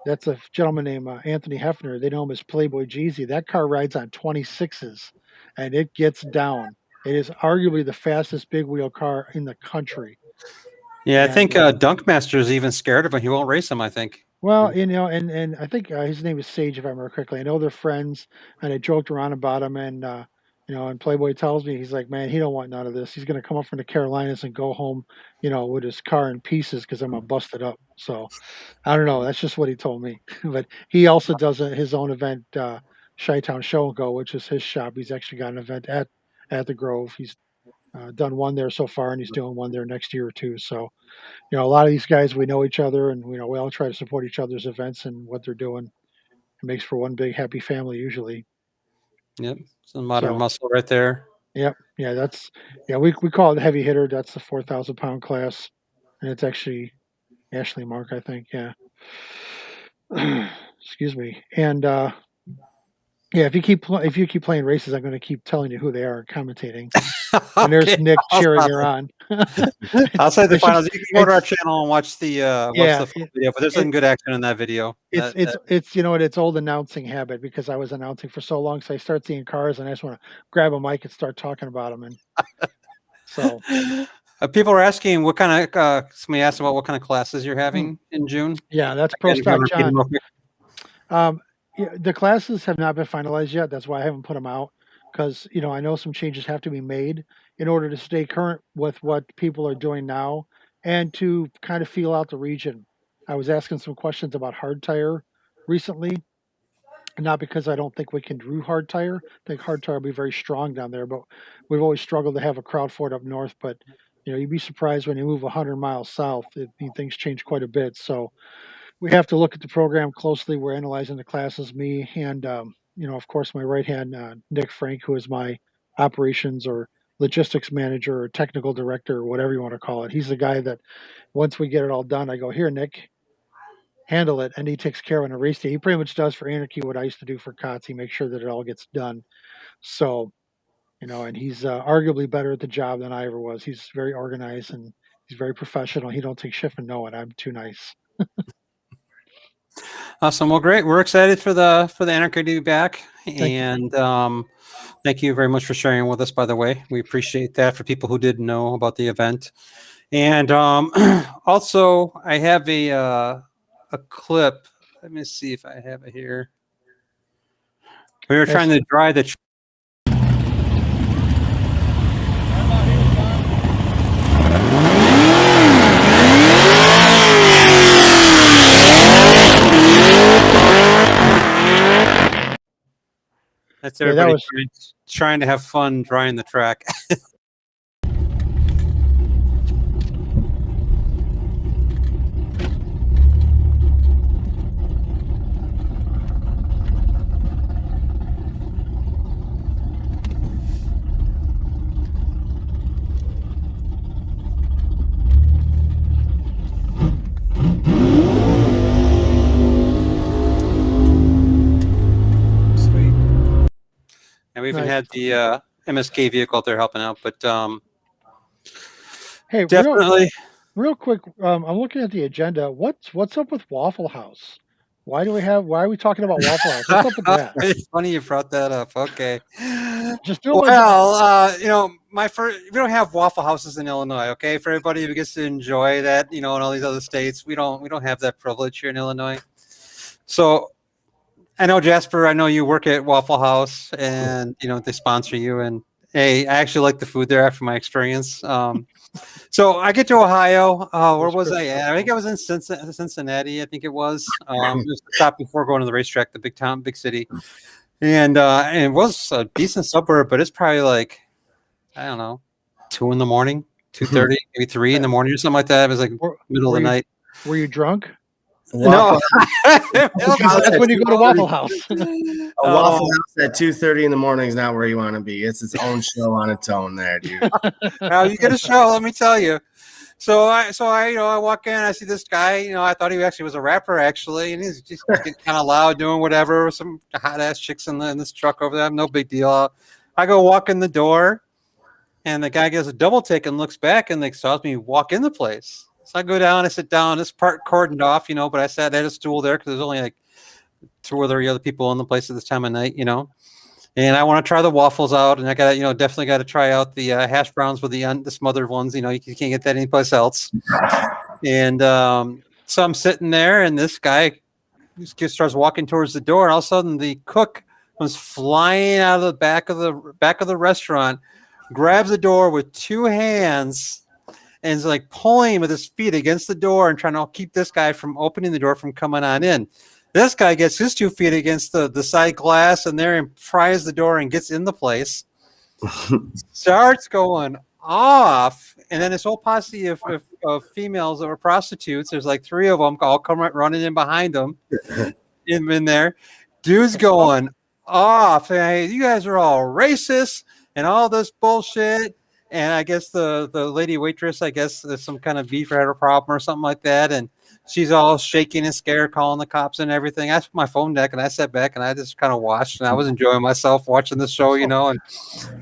that's a gentleman named Anthony Hefner. They know him as Playboy Jeezy. That car rides on 26s, and it gets down. It is arguably the fastest big wheel car in the country. Yeah, I And, think Dunkmaster is even scared of him. He won't race him, I think. Well, and I think his name is Sage, if I remember correctly. I know they're friends, and I joked around about him. And and Playboy tells me, he's like, man, he don't want none of this. He's going to come up from the Carolinas and go home, with his car in pieces because I'm gonna bust it up. So I don't know. That's just what he told me. But he also does his own event, Chi-Town Show and Go, which is his shop. He's actually got an event at the Grove. He's done one there so far, and he's doing one there next year or two. So a lot of these guys, we know each other, and we all try to support each other's events and what they're doing. It makes for one big happy family usually. Yep, some modern So, muscle right there. Yep, yeah. We call it the heavy hitter. That's the 4,000-pound class, and it's actually Ashley Mark, I think. Yeah. Excuse me. And yeah, if you keep playing races, I'm going to keep telling you who they are and commentating. And there's Okay, Nick cheering you on. I'll say the It's finals. just- You can go to our it's- channel and watch the Yeah, full video. But there's some good action in that video. It's old announcing habit because I was announcing for so long. So I start seeing cars and I just want to grab a mic and start talking about them. And so People are asking what kind of. Somebody asked about what kind of classes you're having in June. yeah, that's Pro Again, if you wanna Stock repeat them John. real quick. Yeah, the classes have not been finalized yet. That's why I haven't put them out because I know some changes have to be made in order to stay current with what people are doing now and to kind of feel out the region. I was asking some questions about hard tire recently, not because I don't think we can do hard tire. I think hard tire will be very strong down there, but we've always struggled to have a crowd for it up north. But you'd be surprised when you move 100 miles south, things change quite a bit. So we have to look at the program closely. We're analyzing the classes, me and of course, my right hand, Nick Frank, who is my operations or logistics manager or technical director or whatever you want to call it. He's the guy that once we get it all done, I go, here, Nick, handle it, and he takes care of an race day. He pretty much does for Anarchy what I used to do for COTS. He makes sure that it all gets done. So, and he's arguably better at the job than I ever was. He's very organized and he's very professional. He don't take shit for no one. I'm too nice. Awesome. Well, great. We're excited for the Anarchy to be back, and thank you very much for sharing with us. By the way, we appreciate that for people who didn't know about the event. And also, I have a clip. Let me see if I have it here. We were trying to dry the. That's everybody trying to have fun drying the track. And we even had the MSK vehicle out there helping out, but hey, definitely. Real quick, I'm looking at the agenda. What's up with Waffle House? Why are we talking about Waffle House? What's up with that? It's funny you brought that up. Okay. Just do we don't have Waffle Houses in Illinois. Okay, for everybody who gets to enjoy that, in all these other states, we don't have that privilege here in Illinois. So. I know, Jasper, I know you work at Waffle House and, they sponsor you. And, hey, I actually like the food there after my experience. So I get to Ohio. Where was I at? I think I was in Cincinnati, I think it was. Just stopped before going to the racetrack, the big city. And it was a decent suburb, but it's probably like, I don't know, 2 in the morning, 2:30, maybe 3 in the morning or something like that. It was like middle of the night. Were you drunk? No, that's when you go to Waffle House. A Waffle House at 2:30 in the morning is not where you want to be. It's its own show on its own, there, dude. Now you get a show, let me tell you. So I walk in, I see this guy. I thought he actually was a rapper, actually, and he's just getting kind of loud, doing whatever. Some hot ass chicks in this truck over there. No big deal. I go walk in the door, and the guy gives a double take and looks back and saw me walk in the place. So I go down, I sit down, this part cordoned off, but I sat at a stool there because there's only like 2 or 3 other people in the place at this time of night, and I want to try the waffles out, and I got definitely got to try out the hash browns with the smothered ones, you can't get that anyplace else. And so I'm sitting there, and this guy just starts walking towards the door, and all of a sudden the cook comes flying out of the back of the restaurant, grabs the door with 2 hands, and is like pulling with his feet against the door and trying to keep this guy from opening the door from coming on in. This guy gets his 2 feet against the side glass and there and pries the door and gets in the place. Starts going off, and then this whole posse of females that were prostitutes. There's like 3 of them all come running in behind him, in there. Dude's going off. Hey, you guys are all racist and all this bullshit. And I guess the lady waitress, I guess there's some kind of beef or had a problem or something like that. And she's all shaking and scared, calling the cops and everything. I took my phone deck and I sat back and I just kind of watched, and I was enjoying myself watching the show, and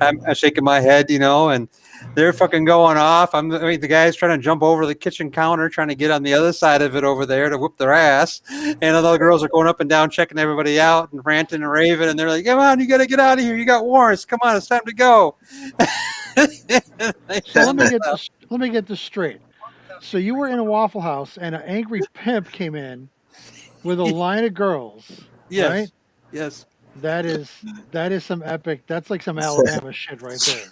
I'm shaking my head, and they're fucking going off. The guy's trying to jump over the kitchen counter, trying to get on the other side of it over there to whoop their ass. And the girls are going up and down, checking everybody out and ranting and raving. And they're like, come on, you got to get out of here. You got warrants. Come on, it's time to go. So let me get this straight. So you were in a Waffle House and an angry pimp came in with a line of girls. Yes. Right? Yes. That is some epic. That's like some Alabama shit right there.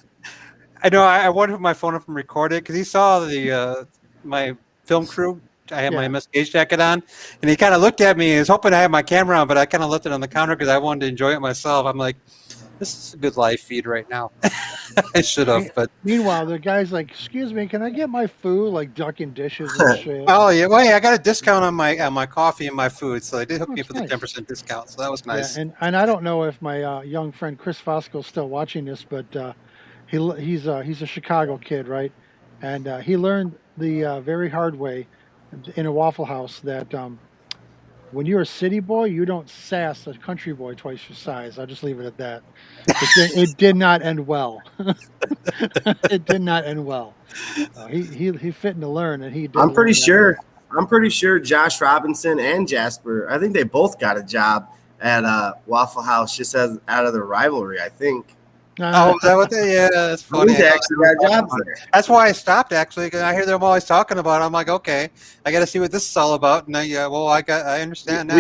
I know. I wanted to put my phone up and record it because he saw the my film crew. I had my Yeah. MS Gauge jacket on, and he kind of looked at me. He was hoping I had my camera on, but I kind of left it on the counter because I wanted to enjoy it myself. I'm like, this is a good live feed right now. I should have, but Meanwhile, the guy's like, "Excuse me, can I get my food?" Like ducking dishes and shit. oh yeah, well, hey, I got a discount on my coffee and my food, so they did hook me Oh, up with a nice. 10% discount. So that was nice. Yeah, and I don't know if my young friend Chris Fosco's still watching this, but he's a Chicago kid, right? And he learned the very hard way in a Waffle House that when you're a city boy, you don't sass a country boy twice your size. I'll just leave it at that. It did not end well. It did not end well. He fitting to learn, and he did. I'm pretty learn that sure. way. I'm pretty sure Josh Robinson and Jasper. I think they both got a job at Waffle House just as out of the rivalry. I think. Oh, is that what they? Yeah, that's I funny. think they actually got jobs there. That's why I stopped actually, because I hear them always talking about it. I'm like, okay, I got to see what this is all about. And I understand now.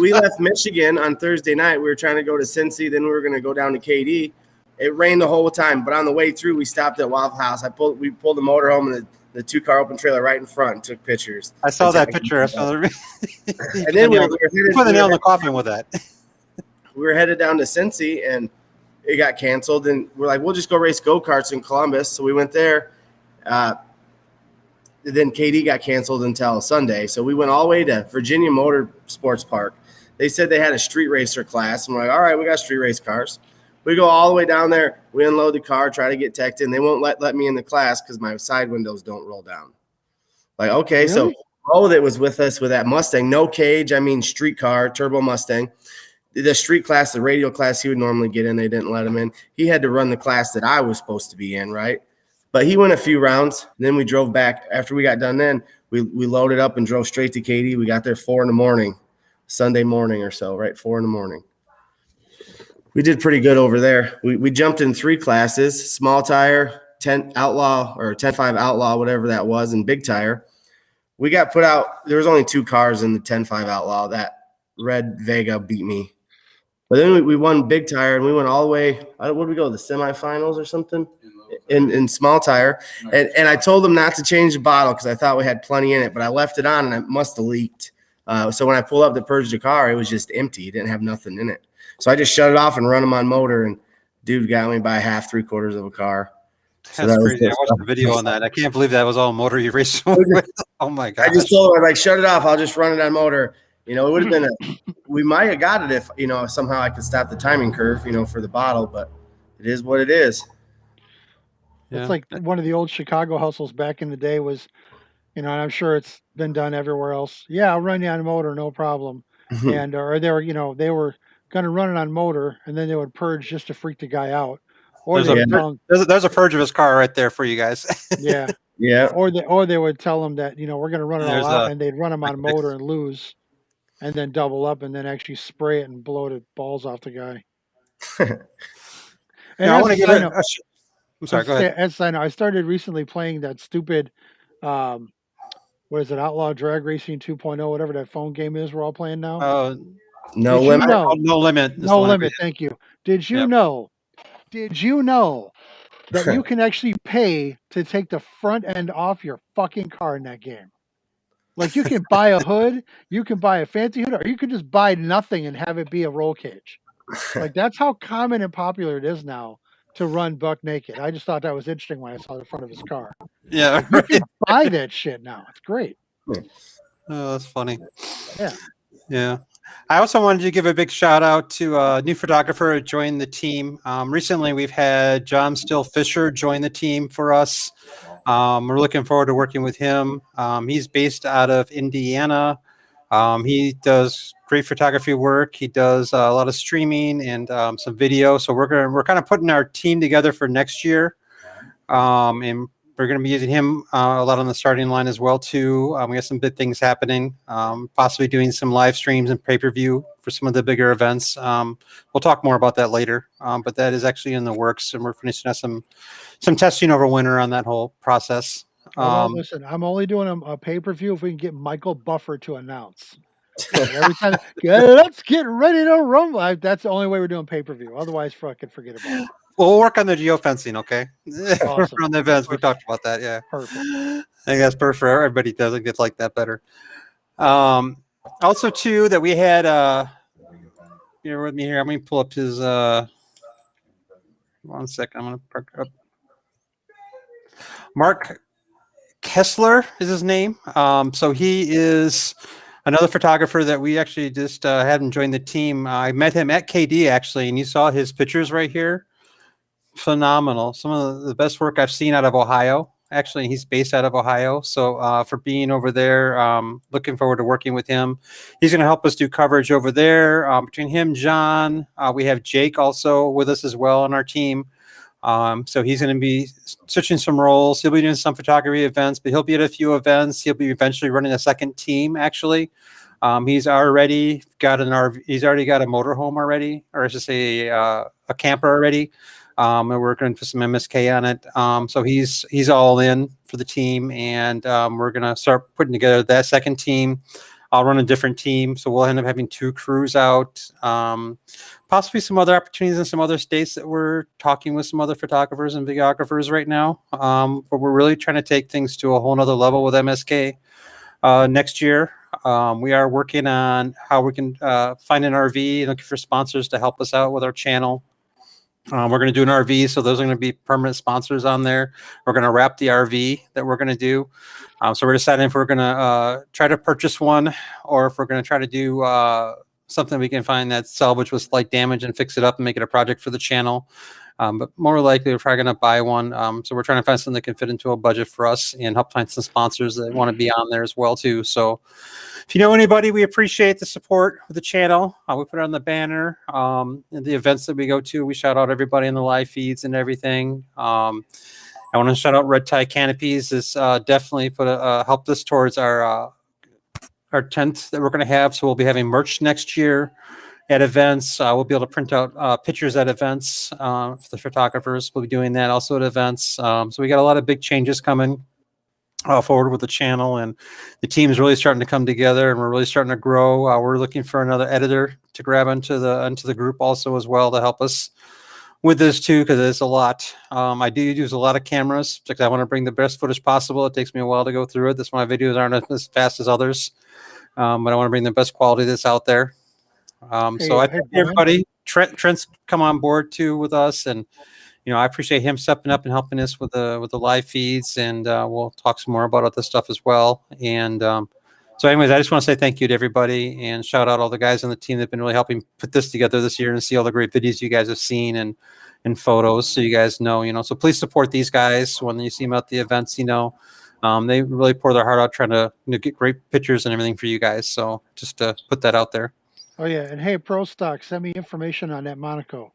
We left Michigan on Thursday night. We were trying to go to Cincy, then we were going to go down to KD. It rained the whole time, but on the way through, we stopped at Waffle House. We pulled the motorhome and the 2-car open trailer right in front and took pictures. I saw that picture. And then we put the nail in the coffin with that. We were headed down to Cincy, and it got canceled. And we're like, we'll just go race go-karts in Columbus. So we went there. Then KD got canceled until Sunday. So we went all the way to Virginia Motor Sports Park. They said they had a street racer class. And we're like, all right, we got street race cars. We go all the way down there. We unload the car, try to get teched in. They won't let me in the class because my side windows don't roll down. Like, okay, Really? so Bo that was with us with that Mustang, no cage, street car, turbo Mustang. The street class, the radial class he would normally get in, they didn't let him in. He had to run the class that I was supposed to be in, right? But he went a few rounds. Then we drove back. After we got done then, we loaded up and drove straight to Katy. We got there 4 a.m, Sunday morning or so, right? 4 a.m. We did pretty good over there. We jumped in 3 classes, small tire, 10 outlaw or 10.5 outlaw, whatever that was, and big tire. We got put out. There was only 2 cars in the 10.5 outlaw. That red Vega beat me. But then we won big tire, and we went all the way. What did we go? The semifinals or something in small tire. And I told them not to change the bottle because I thought we had plenty in it, but I left it on, and it must have leaked. So when I pulled up to purge the car, it was just empty. It didn't have nothing in it. So I just shut it off and run them on motor, and dude got me by half, 3/4 of a car. So That's crazy. I watched the video on that. I can't believe that was all motor you raced with. Oh my god! I just told him, like, shut it off. I'll just run it on motor. It would have been we might have got it if, somehow I could stop the timing curve, for the bottle, but it is what it is. It's like one of the old Chicago hustles back in the day was, and I'm sure it's been done everywhere else. Yeah, I'll run you on motor, no problem. And or they were going to run it on motor, and then they would purge just to freak the guy out. Or there's a purge of his car right there for you guys. Yeah. Yeah. Or they would tell him that, we're going to run it all out, and they'd run him on motor and lose, and then double up and then actually spray it and blow the balls off the guy. I want to give it. I'm sorry. Go ahead. As I know, I started recently playing that stupid, what is it, Outlaw Drag Racing 2.0, whatever that phone game is we're all playing now. No limit. No limit. No limit. Thank you. Did you know that you can actually pay to take the front end off your fucking car in that game? Like, you can buy a hood, you can buy a fancy hood, or you can just buy nothing and have it be a roll cage. Like, that's how common and popular it is now to run buck naked. I just thought that was interesting when I saw the front of his car. Yeah. You can buy that shit now. It's great. Oh, that's funny. Yeah. Yeah. I also wanted to give a big shout out to a new photographer who joined the team. Recently, we've had John Still Fisher join the team for us. We're looking forward to working with him. He's based out of Indiana. He does great photography work. He does a lot of streaming and some video. So we're kind of putting our team together for next year, and we're going to be using him a lot on the starting line as well too. We got some big things happening. Possibly doing some live streams and pay-per-view for some of the bigger events. We'll talk more about that later, but that is actually in the works, and we're finishing up some testing over winter on that whole process. Listen, I'm only doing a pay-per-view if we can get Michael Buffer to announce. Every time, let's get ready to rumble. That's the only way we're doing pay-per-view. Otherwise, fucking forget about it. we'll work on the geofencing, okay? Awesome. On the events, we Perfect. talked about that. Yeah, Perfect. I think that's perfect for everybody. Doesn't get like that better. Also, too, that we had. Bear with me here. I'm going to pull up his. 1 second. I'm going to perk up. Mark Kessler is his name. So he is another photographer that we actually just had him join the team. I met him at KD actually, and you saw his pictures right here. Phenomenal. Some of the best work I've seen out of Ohio. Actually, he's based out of Ohio. So for being over there, looking forward to working with him. He's going to help us do coverage over there. Between him, John, we have Jake also with us as well on our team. So he's going to be switching some roles. He'll be doing some photography events, but he'll be at a few events. He'll be eventually running a second team, actually. He's already got an RV. He's already got a motorhome already, or I should say a camper already. And we're going to put some MSK on it. So he's all in for the team, and we're going to start putting together that second team. I'll run a different team, so we'll end up having 2 crews out. Possibly some other opportunities in some other states that we're talking with some other photographers and videographers right now. But we're really trying to take things to a whole nother level with MSK next year. We are working on how we can find an RV and looking for sponsors to help us out with our channel. We're going to do an RV, so those are going to be permanent sponsors on there. We're going to wrap the RV that we're going to do. So we're deciding if we're going to try to purchase one, or if we're going to try to do something we can find that's salvage with slight damage and fix it up and make it a project for the channel. But more likely, we're probably going to buy one. So we're trying to find something that can fit into a budget for us and help find some sponsors that want to be on there as well, too. So if you know anybody, we appreciate the support of the channel. We put it on the banner. And the events that we go to, we shout out everybody in the live feeds and everything. I want to shout out Red Tie Canopies. This definitely helped us towards our tent that we're going to have. So we'll be having merch next year at events. We'll be able to print out pictures at events for the photographers. We'll be doing that also at events. So we got a lot of big changes coming forward with the channel, and the team is really starting to come together, and we're really starting to grow. We're looking for another editor to grab into the group also as well to help us with this too, because it's a lot. I do use a lot of cameras because I want to bring the best footage possible. It takes me a while to go through it. That's why my videos aren't as fast as others, but I want to bring the best quality that's out there. So I thank everybody. Trent's come on board too with us, and I appreciate him stepping up and helping us with the live feeds, and we'll talk some more about other stuff as well. And so anyways, I just want to say thank you to everybody and shout out all the guys on the team that have been really helping put this together this year, and see all the great videos you guys have seen and photos, so you guys know, so please support these guys when you see them at the events. They really pour their heart out trying to get great pictures and everything for you guys. So just to put that out there. Oh yeah, and hey, Pro Stock, send me information on that Monaco.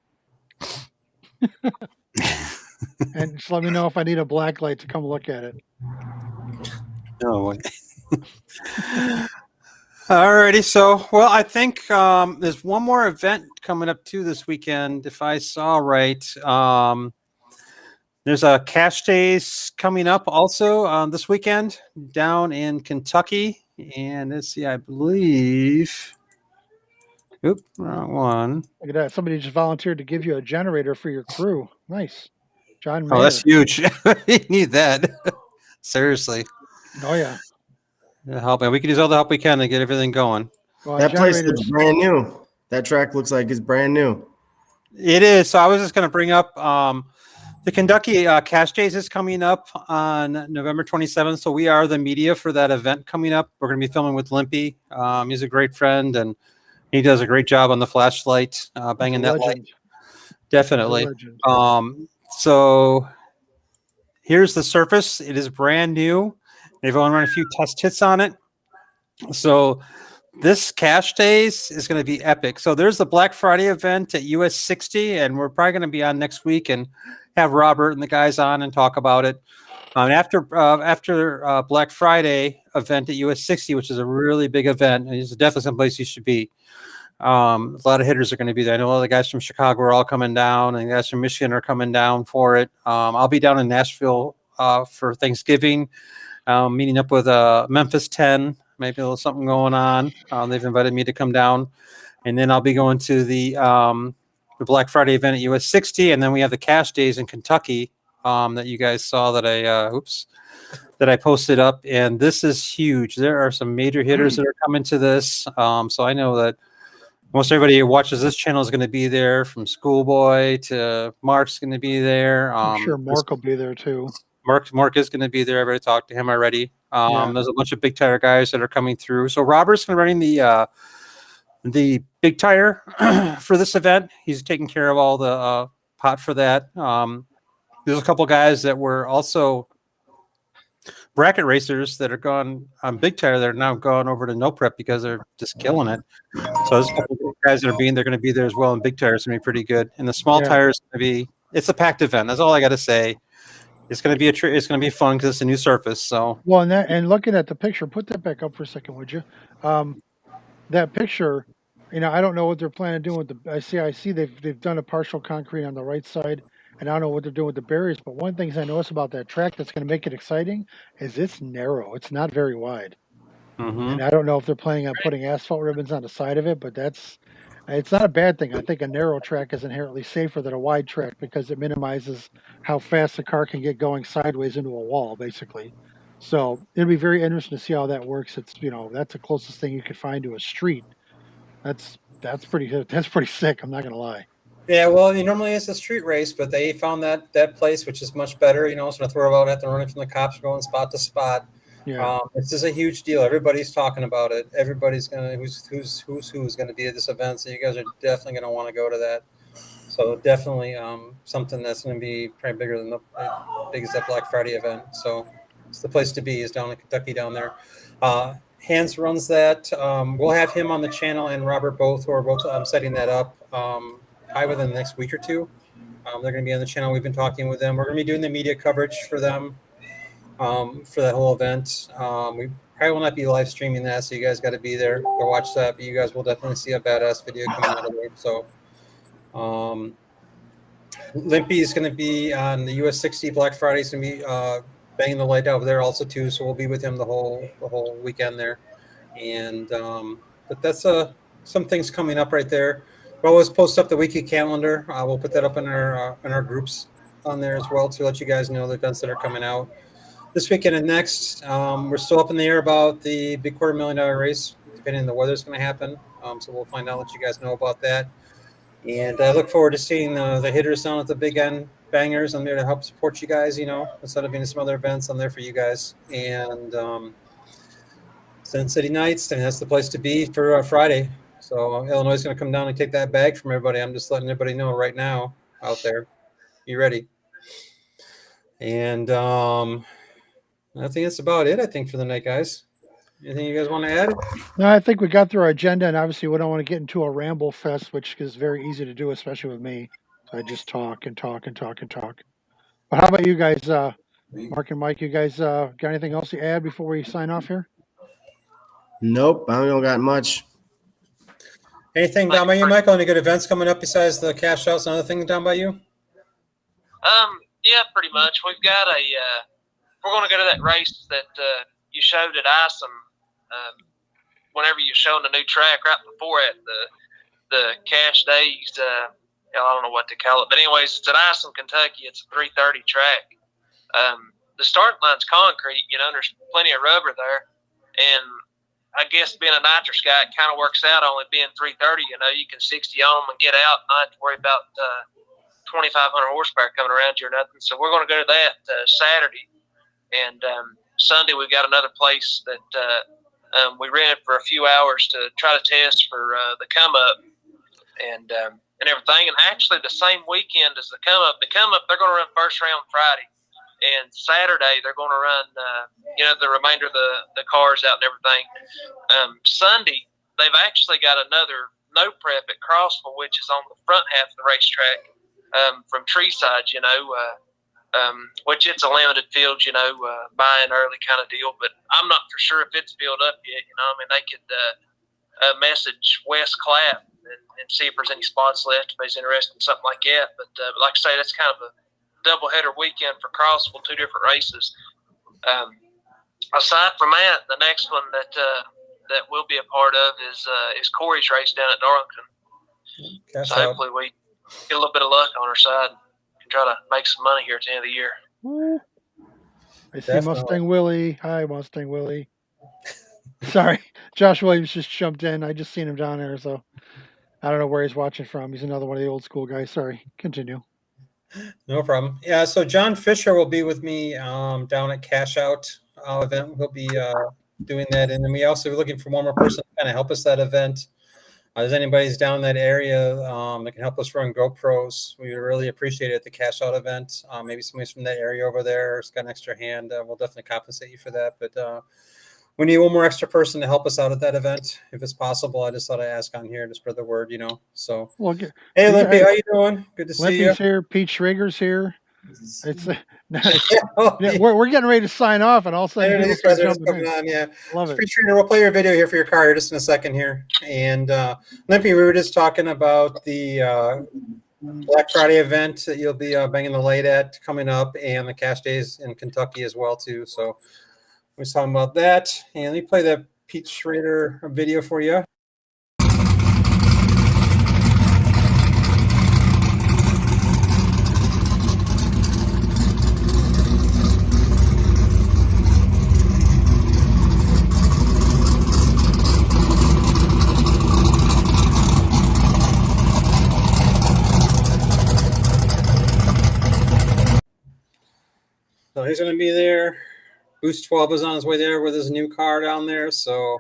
And just let me know if I need a black light to come look at it. Oh, alrighty. So, well, I think there's one more event coming up too this weekend, if I saw right. There's a cash days coming up also this weekend down in Kentucky, and let's see, I believe. Oop, wrong one. Look at that. Somebody just volunteered to give you a generator for your crew. Nice. John Mayer. Oh, that's huge. You need that. Seriously. Oh, yeah. Help, man. We can use all the help we can to get everything going. Well, That place looks brand new. That track looks like it's brand new. It is. So I was just going to bring up the Kentucky Cash Days is coming up on November 27th. So we are the media for that event coming up. We're going to be filming with Limpy. He's a great friend, and he does a great job on the flashlight, banging that light. Definitely. So here's the surface. It is brand new. They've only run a few test hits on it. So this Cash Days is going to be epic. So there's the Black Friday event at US 60, and we're probably going to be on next week and have Robert and the guys on and talk about it. After Black Friday event at US 60, which is a really big event, and it's definitely someplace you should be. A lot of hitters are going to be there. I know all the guys from Chicago are all coming down, and the guys from Michigan are coming down for it. I'll be down in Nashville for Thanksgiving, meeting up with Memphis 10, maybe a little something going on. They've invited me to come down, and then I'll be going to the the Black Friday event at US 60, and then we have the Cash Days in Kentucky that you guys saw that I posted up, and this is huge. There are some major hitters that are coming to this. So I know that most everybody who watches this channel is going to be there, from Schoolboy to Mark's going to be there. I'm sure Mark will be there too. Mark is going to be there. I've already talked to him already. Yeah. There's a bunch of big tire guys that are coming through. So Robert's going to running the big tire for this event. He's taking care of all the pot for that. There's a couple guys that were also bracket racers that are gone on big tire that are now gone over to no prep because they're just killing it. So there's a couple of guys that are they're going to be there as well, and big tire is going to be pretty good. And the small tire is going to be, it's a packed event. That's all I got to say. It's going to be it's going to be fun because it's a new surface. So well, and looking at the picture, put that back up for a second, would you? That picture, I don't know what they're planning on doing with the. I see they've done a partial concrete on the right side, and I don't know what they're doing with the barriers. But one of the things I noticed about that track that's going to make it exciting is it's narrow. It's not very wide, and I don't know if they're planning on putting asphalt ribbons on the side of it. But it's not a bad thing. I think a narrow track is inherently safer than a wide track because it minimizes how fast the car can get going sideways into a wall, basically. So it'll be very interesting to see how that works. It's that's the closest thing you could find to a street. That's pretty sick. I'm not gonna lie. Yeah, well, normally it's a street race, but they found that place, which is much better. So to throw about it, they're running from the cops, going spot to spot. Yeah, this is a huge deal. Everybody's talking about it. Everybody's gonna who's gonna be at this event. So you guys are definitely gonna want to go to that. So definitely something that's gonna be probably bigger than the biggest that Black Friday event. So it's the place to be. Is down in Kentucky down there. Hans runs that. We'll have him on the channel and Robert both, who are both setting that up probably within the next week or two. They're going to be on the channel. We've been talking with them. We're going to be doing the media coverage for them for that whole event. We probably will not be live streaming that, so you guys got to be there to watch that. But you guys will definitely see a badass video coming out of it. So Limpy is going to be on the US 60 Black Friday. He's going to be banging the light over there also too, so we'll be with him the whole weekend there. And but that's some things coming up right there. We'll always post up the weekly calendar. We'll put that up in our groups on there as well to let you guys know the events that are coming out this weekend and next. We're still up in the air about the big $250,000 race, depending on the weather's going to happen. So we'll find out, let you guys know about that. And I look forward to seeing the hitters down at the Big End Bangers. I'm there to help support you guys, instead of being some other events, I'm there for you guys. And Sin City Nights, and that's the place to be for Friday. So Illinois is going to come down and take that bag from everybody. I'm just letting everybody know right now out there. Be ready. And I think that's about it, I think, for the night, guys. Anything you guys want to add? No, I think we got through our agenda, and obviously we don't want to get into a ramble fest, which is very easy to do, especially with me. So I just talk and talk and talk and talk. But how about you guys, Mark and Mike? You guys got anything else to add before we sign off here? Nope, I don't got much. Anything down by you, Michael? Any good events coming up besides the cash outs and other things down by you? Yeah, pretty much. We've got we're going to go to that race that you showed at Isom. Whenever you're showing the new track right before it, the Cash Days. I don't know what to call it, but anyways, it's at Isom, Kentucky. It's a 3:30 track. The start line's concrete. There's plenty of rubber there, and I guess being a nitrous guy, it kind of works out only being 330. You can 60 on them and get out, not have to worry about 2,500 horsepower coming around you or nothing. So we're going to go to that Saturday. And Sunday we've got another place that we rented for a few hours to try to test for the come-up and everything. And actually the same weekend as the come-up, they're going to run first round Friday. And Saturday they're going to run, the remainder of the cars out and everything. Sunday they've actually got another no prep at Crossville, which is on the front half of the racetrack from Treeside. Which it's a limited field, buying early kind of deal. But I'm not for sure if it's filled up yet. They could message Wes Clapp and see if there's any spots left if he's interested in something like that. But like I say, that's kind of a doubleheader weekend for Crossville, 2 different races. Aside from that, the next one that we'll be a part of is Corey's race down at Darlington. So hopefully get a little bit of luck on our side and try to make some money here at the end of the year. Woo. I see Definitely. Mustang Willie. Hi, Mustang Willie. Sorry, Josh Williams just jumped in. I just seen him down there, so I don't know where he's watching from. He's another one of the old school guys. Sorry, continue. No problem. Yeah, so John Fisher will be with me down at Cash Out event. He'll be doing that, and then we also be looking for one more person to kind of help us that event. If anybody's down in that area that can help us run GoPros, we would really appreciate it at the Cash Out event. Maybe somebody's from that area over there has got an extra hand. We'll definitely compensate you for that. But we need one more extra person to help us out at that event, if it's possible. I just thought I'd ask on here to spread the word, So, Well, hey, Limpy, how you doing? Good to see you. Limpy's here. Pete Schrager's here. It's we're getting ready to sign off, and all of a sudden people start jumping in. On, yeah. Love it. We'll play your video here for your car just in a second here. And Limpy, we were just talking about the Black Friday event that you'll be banging the light at coming up, and the Cash Days in Kentucky as well too. So we were talking about that. And let me play that Pete Schrader video for you. So he's going to be there. Boost 12 is on his way there with his new car down there. So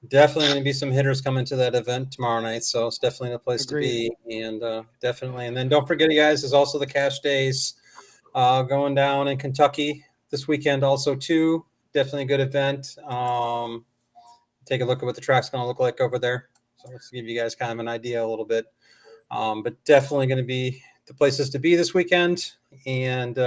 definitely going to be some hitters coming to that event tomorrow night. So it's definitely a place to be. And definitely. And then don't forget, you guys, there's also the Cash Days going down in Kentucky this weekend also too. Definitely a good event. Take a look at what the track's going to look like over there. So let's give you guys kind of an idea a little bit. But definitely going to be the places to be this weekend. And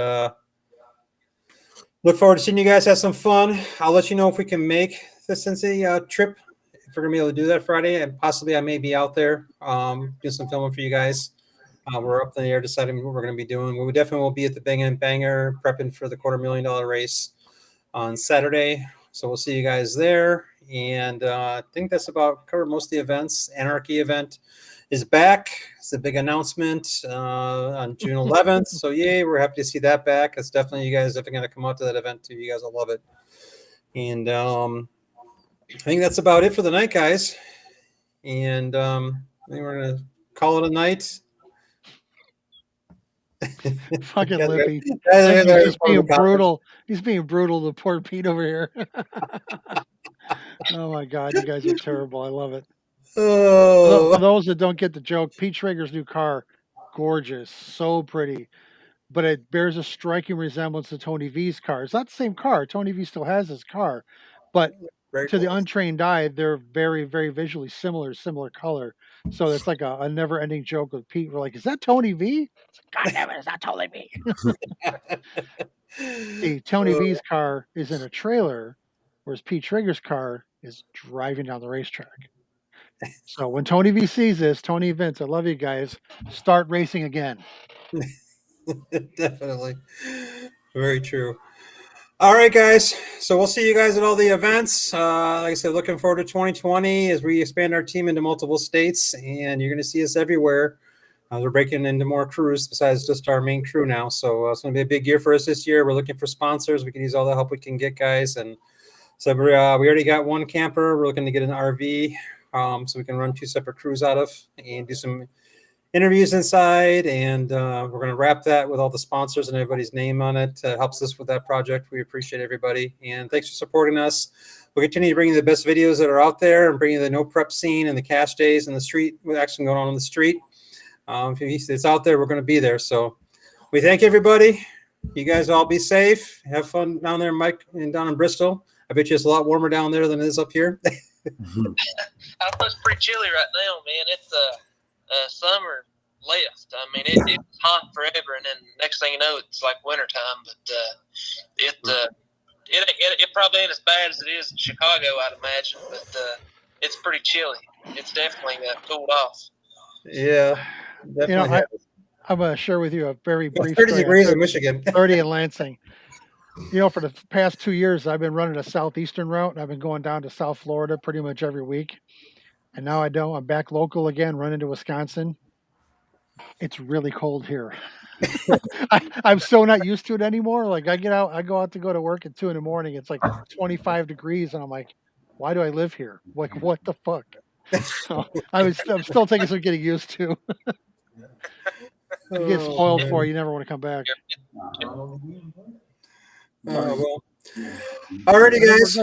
look forward to seeing you guys have some fun. I'll let you know if we can make the Cincy trip, if we're going to be able to do that Friday. And possibly I may be out there do some filming for you guys. We're up in the air deciding what we're going to be doing. We definitely will be at the Bang and Banger prepping for the $250,000 race on Saturday. So we'll see you guys there. And I think that's about covered most of the events. Anarchy event is back. It's a big announcement on June 11th. So yay, we're happy to see that back. It's definitely, you guys definitely going to come out to that event too. You guys will love it. And I think that's about it for the night, guys. And I think we're going to call it a night. Fucking Lippy. He's just being brutal. He's being brutal to poor Pete over here. Oh my God, you guys are terrible. I love it. Oh. For those that don't get the joke, Pete Schrager's new car, gorgeous, so pretty, but it bears a striking resemblance to Tony V's car. It's not the same car. Tony V still has his car, but to the untrained eye, they're very, very visually similar color. So it's like a never-ending joke with Pete. We're like, is that Tony V? God damn it, it's not Tony V. See, Tony V's car is in a trailer, whereas Pete Schrager's car is driving down the racetrack. So when Tony V sees this, Tony Vince, I love you guys. Start racing again. Definitely. Very true. All right, guys. So we'll see you guys at all the events. Like I said, looking forward to 2020 as we expand our team into multiple states, and you're going to see us everywhere. We're breaking into more crews besides just our main crew now. So it's going to be a big year for us this year. We're looking for sponsors. We can use all the help we can get, guys. And so we already got one camper. We're looking to get an RV. So we can run 2 separate crews out of and do some interviews inside. And we're going to wrap that with all the sponsors and everybody's name on it. Helps us with that project. We appreciate everybody. And thanks for supporting us. We'll continue to bring you the best videos that are out there and bring you the no prep scene and the Cash Days and the street, with action going on the street. If it's out there, we're going to be there. So we thank everybody. You guys all be safe. Have fun down there, Mike, and down in Bristol. I bet you it's a lot warmer down there than it is up here. It's pretty chilly right now, man. It's summer left. I mean, it's hot forever, and then next thing you know, it's like wintertime. But it probably ain't as bad as it is in Chicago, I'd imagine. But it's pretty chilly. It's definitely cooled off. Yeah, definitely. I'm going to share with you a very brief 30 degrees in Michigan. 30 in Lansing. For the past 2 years, I've been running a southeastern route, and I've been going down to South Florida pretty much every week. And now I'm back local again, running to Wisconsin. It's really cold here. I'm so not used to it anymore. Like I go out to go to work at 2 a.m. It's like 25 degrees, and I'm like, why do I live here? Like, what the fuck? So I'm still taking some getting used to. You get spoiled for it, you never want to come back. Well, alrighty, guys.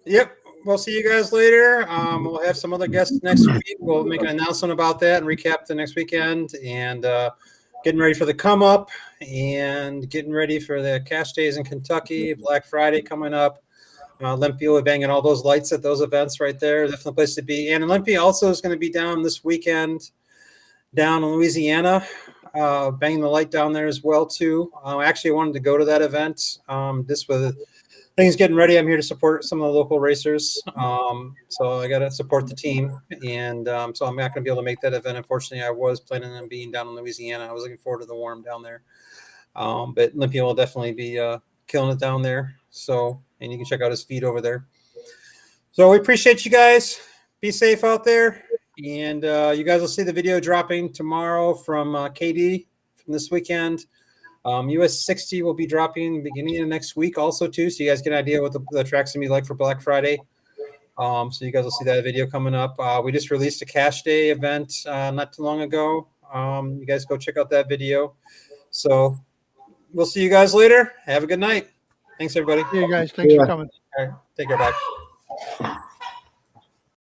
Yep. We'll see you guys later. We'll have some other guests next week. We'll make an announcement about that and recap the next weekend, and getting ready for the come up and getting ready for the cash days in Kentucky, Black Friday coming up. Olympia will be banging all those lights at those events right there. Definitely a place to be. And Olympia also is going to be down this weekend down in Louisiana, banging the light down there as well too. I actually wanted to go to that event. This was things getting ready. I'm here to support some of the local racers. So I got to support the team. And so I'm not going to be able to make that event. Unfortunately, I was planning on being down in Louisiana. I was looking forward to the warm down there. But Olympia will definitely be killing it down there. So, and you can check out his feed over there. So we appreciate you guys. Be safe out there. And you guys will see the video dropping tomorrow from KD from this weekend. US 60 will be dropping beginning of next week also too. So you guys get an idea what the track's going to be like for Black Friday. So you guys will see that video coming up. We just released a cash day event not too long ago. You guys go check out that video. So we'll see you guys later. Have a good night. Thanks, everybody. See you guys. Thanks for coming. All right. Take care. Bye.